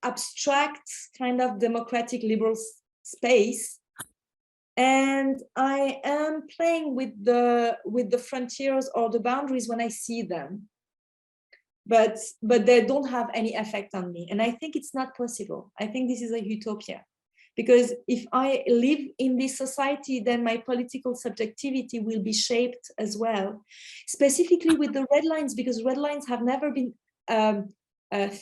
abstract kind of democratic liberal space, and I am playing with the frontiers or the boundaries when I see them, but they don't have any effect on me. And I think it's not possible. I think this is a utopia, because if I live in this society, then my political subjectivity will be shaped as well, specifically with the red lines, because red lines have never been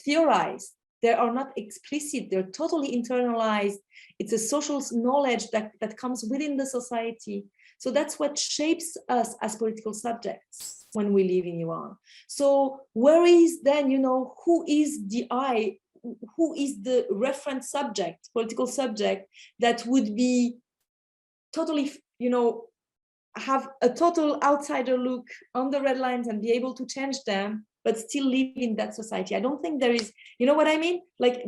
theorized. They are not explicit. They're totally internalized. It's a social knowledge that comes within the society. So that's what shapes us as political subjects when we live in Iran. So where is then, who is the I, who is the reference subject, political subject, that would be totally, have a total outsider look on the red lines and be able to change them, but still live in that society? I don't think there is, you know what I mean? Like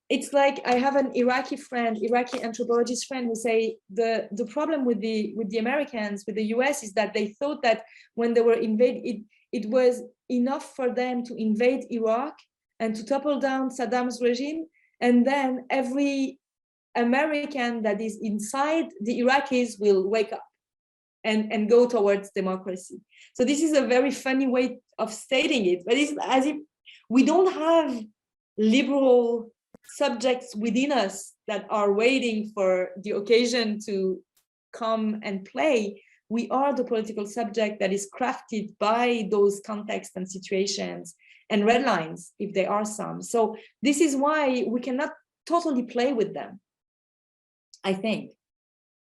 it's like I have an Iraqi anthropologist friend who say the problem with the Americans, with the US, is that they thought that when they were invaded, it was enough for them to invade Iraq and to topple down Saddam's regime, and then every American that is inside the Iraqis will wake up and go towards democracy. So this is a very funny way of stating it, but it's as if we don't have liberal subjects within us that are waiting for the occasion to come and play. We are the political subject that is crafted by those contexts and situations and red lines, if there are some. So this is why we cannot totally play with them, I think.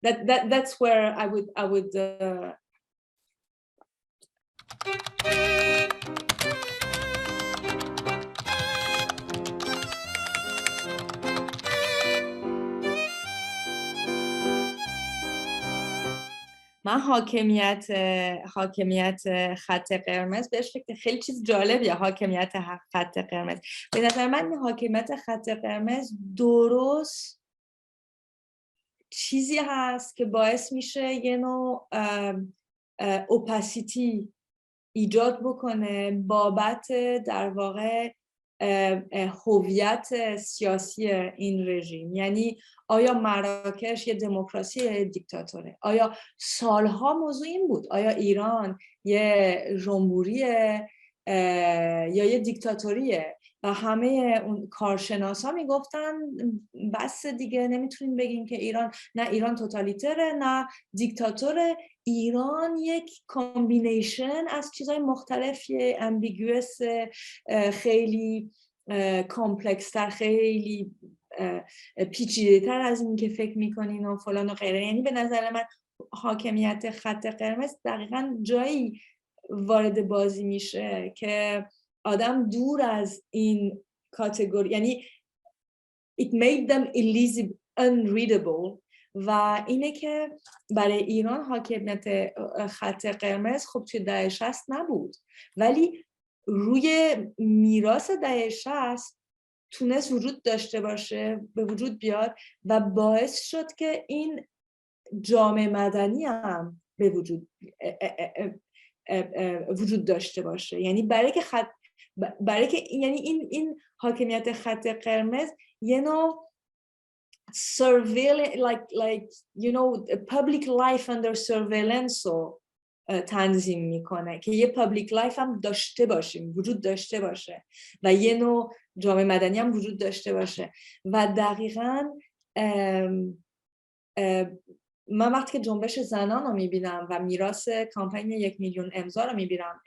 that's where I would من حاکمیت خط قرمز بهش فکر خیلی چیز جالبیه. حاکمیت خط قرمز به نظر من حاکمیت خط قرمز درست چیزی هست که باعث میشه یه نوع اوپاسیتی ایجاد بکنه بابت در واقع هویت سیاسی این رژیم. یعنی آیا مراکش یه دموکراسی یا یه دیکتاتوره؟ آیا سالها موضوع این بود آیا ایران یه جمهوریه یا یه دیکتاتوریه؟ و همه اون کارشناسا میگفتن بس دیگه نمیتونیم بگیم که ایران، نه ایران توتالیتره نه دیکتاتوره، ایران یک کامبینیشن از چیزهای مختلفیه، امبیگوس، خیلی کامپلکس تر، خیلی پیچیده تر از این که فکر میکنین و فلان و غیره. یعنی به نظر من حاکمیت خط قرمز دقیقاً جایی وارد بازی میشه که آدم دور از این کاتگوری، یعنی it made them unreadable. و اینه که برای ایران حاکمیت خط قرمز خب توی دهه 60 نبود، ولی روی میراث دهه 60 تونست وجود داشته باشه، به وجود بیاد و باعث شد که این جامعه مدنی هم به وجود داشته باشه. یعنی برای که یعنی این حاکمیت خط قرمز یه نوع surveillance like you know public life under surveillance رو تنظیم میکنه که یه public life هم داشته باشیم، وجود داشته باشه و یه نوع جامعه مدنی هم وجود داشته باشه. و دقیقاً من وقتی که جنبش زنان رو میبینم و میراث کامپین 1 میلیون امضا رو میبینم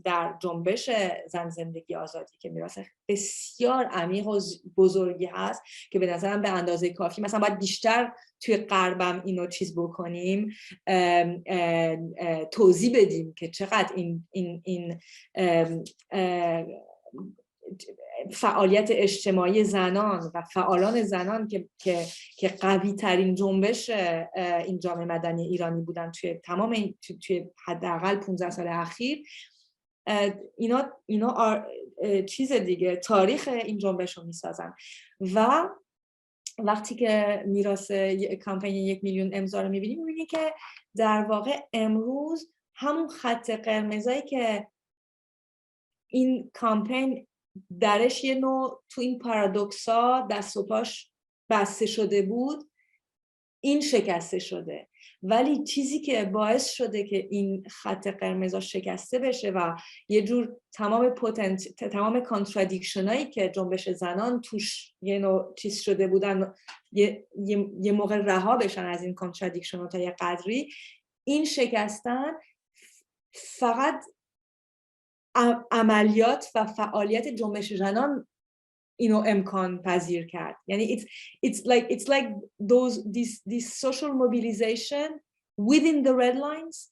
در جنبش زن زندگی آزادی که میراث بسیار عمیق و بزرگی هست که به نظرم به اندازه کافی مثلا باید بیشتر توی غربم اینو چیز بکنیم، توضیح بدیم که چقدر این فعالیت اجتماعی زنان و فعالان زنان که قوی ترین جنبش این جامعه مدنی ایرانی بودن توی توی حداقل 15 سال اخیر، اینا چیز دیگه تاریخ این جنبش رو میسازن. و وقتی که میراث کمپین 1 میلیون امضا رو میبینی که در واقع امروز همون خط قرمزایی که این کمپین درش یه نوع تو این پارادوکسا دست و پاش بسته شده بود، این شکسته شده. ولی چیزی که باعث شده که این خط قرمزا شکسته بشه و یه جور تمام کانترادیکشنایی که جنبش زنان توش یه نوع چیز شده بودن یه موقع رها بشن از این کانترادیکشن‌ها تا یه قدری، این شکستن فقط عملیات و فعالیت جنبش زنان اینو امکان پذیر کرد. یعنی it's like this social mobilization within the red lines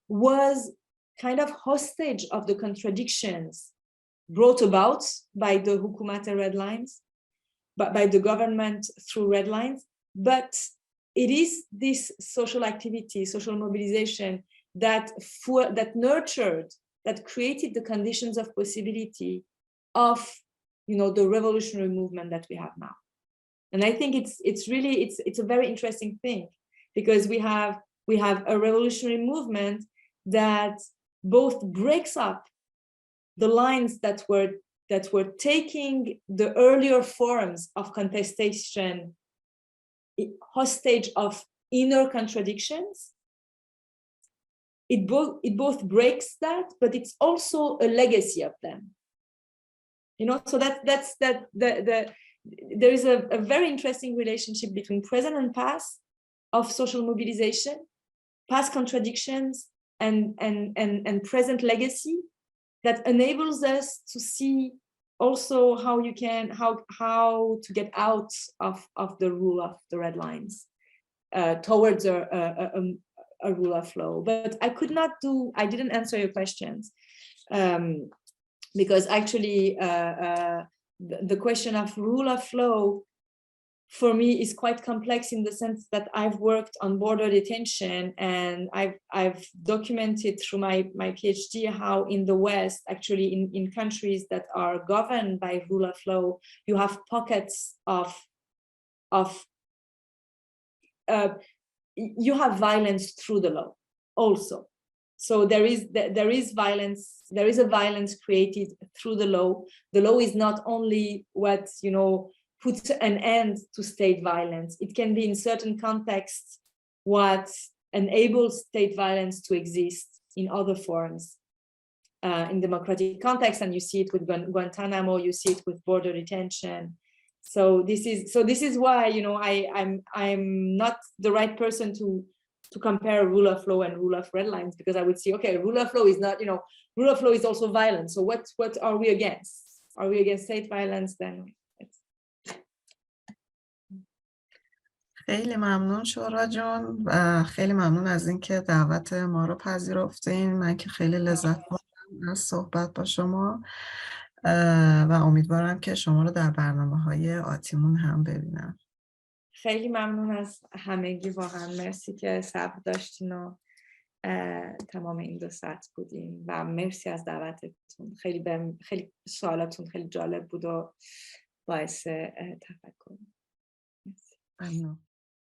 was kind of hostage of the contradictions brought about by the حکومت red lines, by the government through red lines, but it is this social activity, social mobilization that nurtured, that created the conditions of possibility of, you know, the revolutionary movement that we have now. And I think it's really a very interesting thing, because we have a revolutionary movement that both breaks up the lines that were taking the earlier forms of contestation hostage of inner contradictions. It both breaks that, but it's also a legacy of them. You know, so there is a very interesting relationship between present and past of social mobilization, past contradictions, and present legacy that enables us to see also how to get out of the rule of the red lines. towards a rule of law. But I didn't answer your questions because actually the question of rule of law for me is quite complex in the sense that I've worked on border detention, and I've documented through my PhD how in the West, actually in countries that are governed by rule of law, you have pockets of you have violence through the law also. So there is violence. There is a violence created through the law. The law is not only what puts an end to state violence. It can be in certain contexts what enables state violence to exist in other forms, in democratic context, and you see it with Guantanamo. You see it with border detention. So this is why I'm not the right person to compare rule of law and rule of red lines, because I would say, okay, rule of law is not, rule of law is also violence. So what are we against? Are we against state violence? Then خیلی ممنون شورا جون و خیلی ممنون از اینکه دعوت ما رو پذیرفتین. من که خیلی لذت بردم از صحبت با شما و امیدوارم که شما رو در برنامه‌های آتیمون هم ببینم. خیلی ممنون از همگی، واقعا مرسی که صبر داشتین و تمام این 2 ساعت بودین و مرسی از دعوتتون. خیلی سوالاتون خیلی جالب بود و باعث تفکر. ممنون.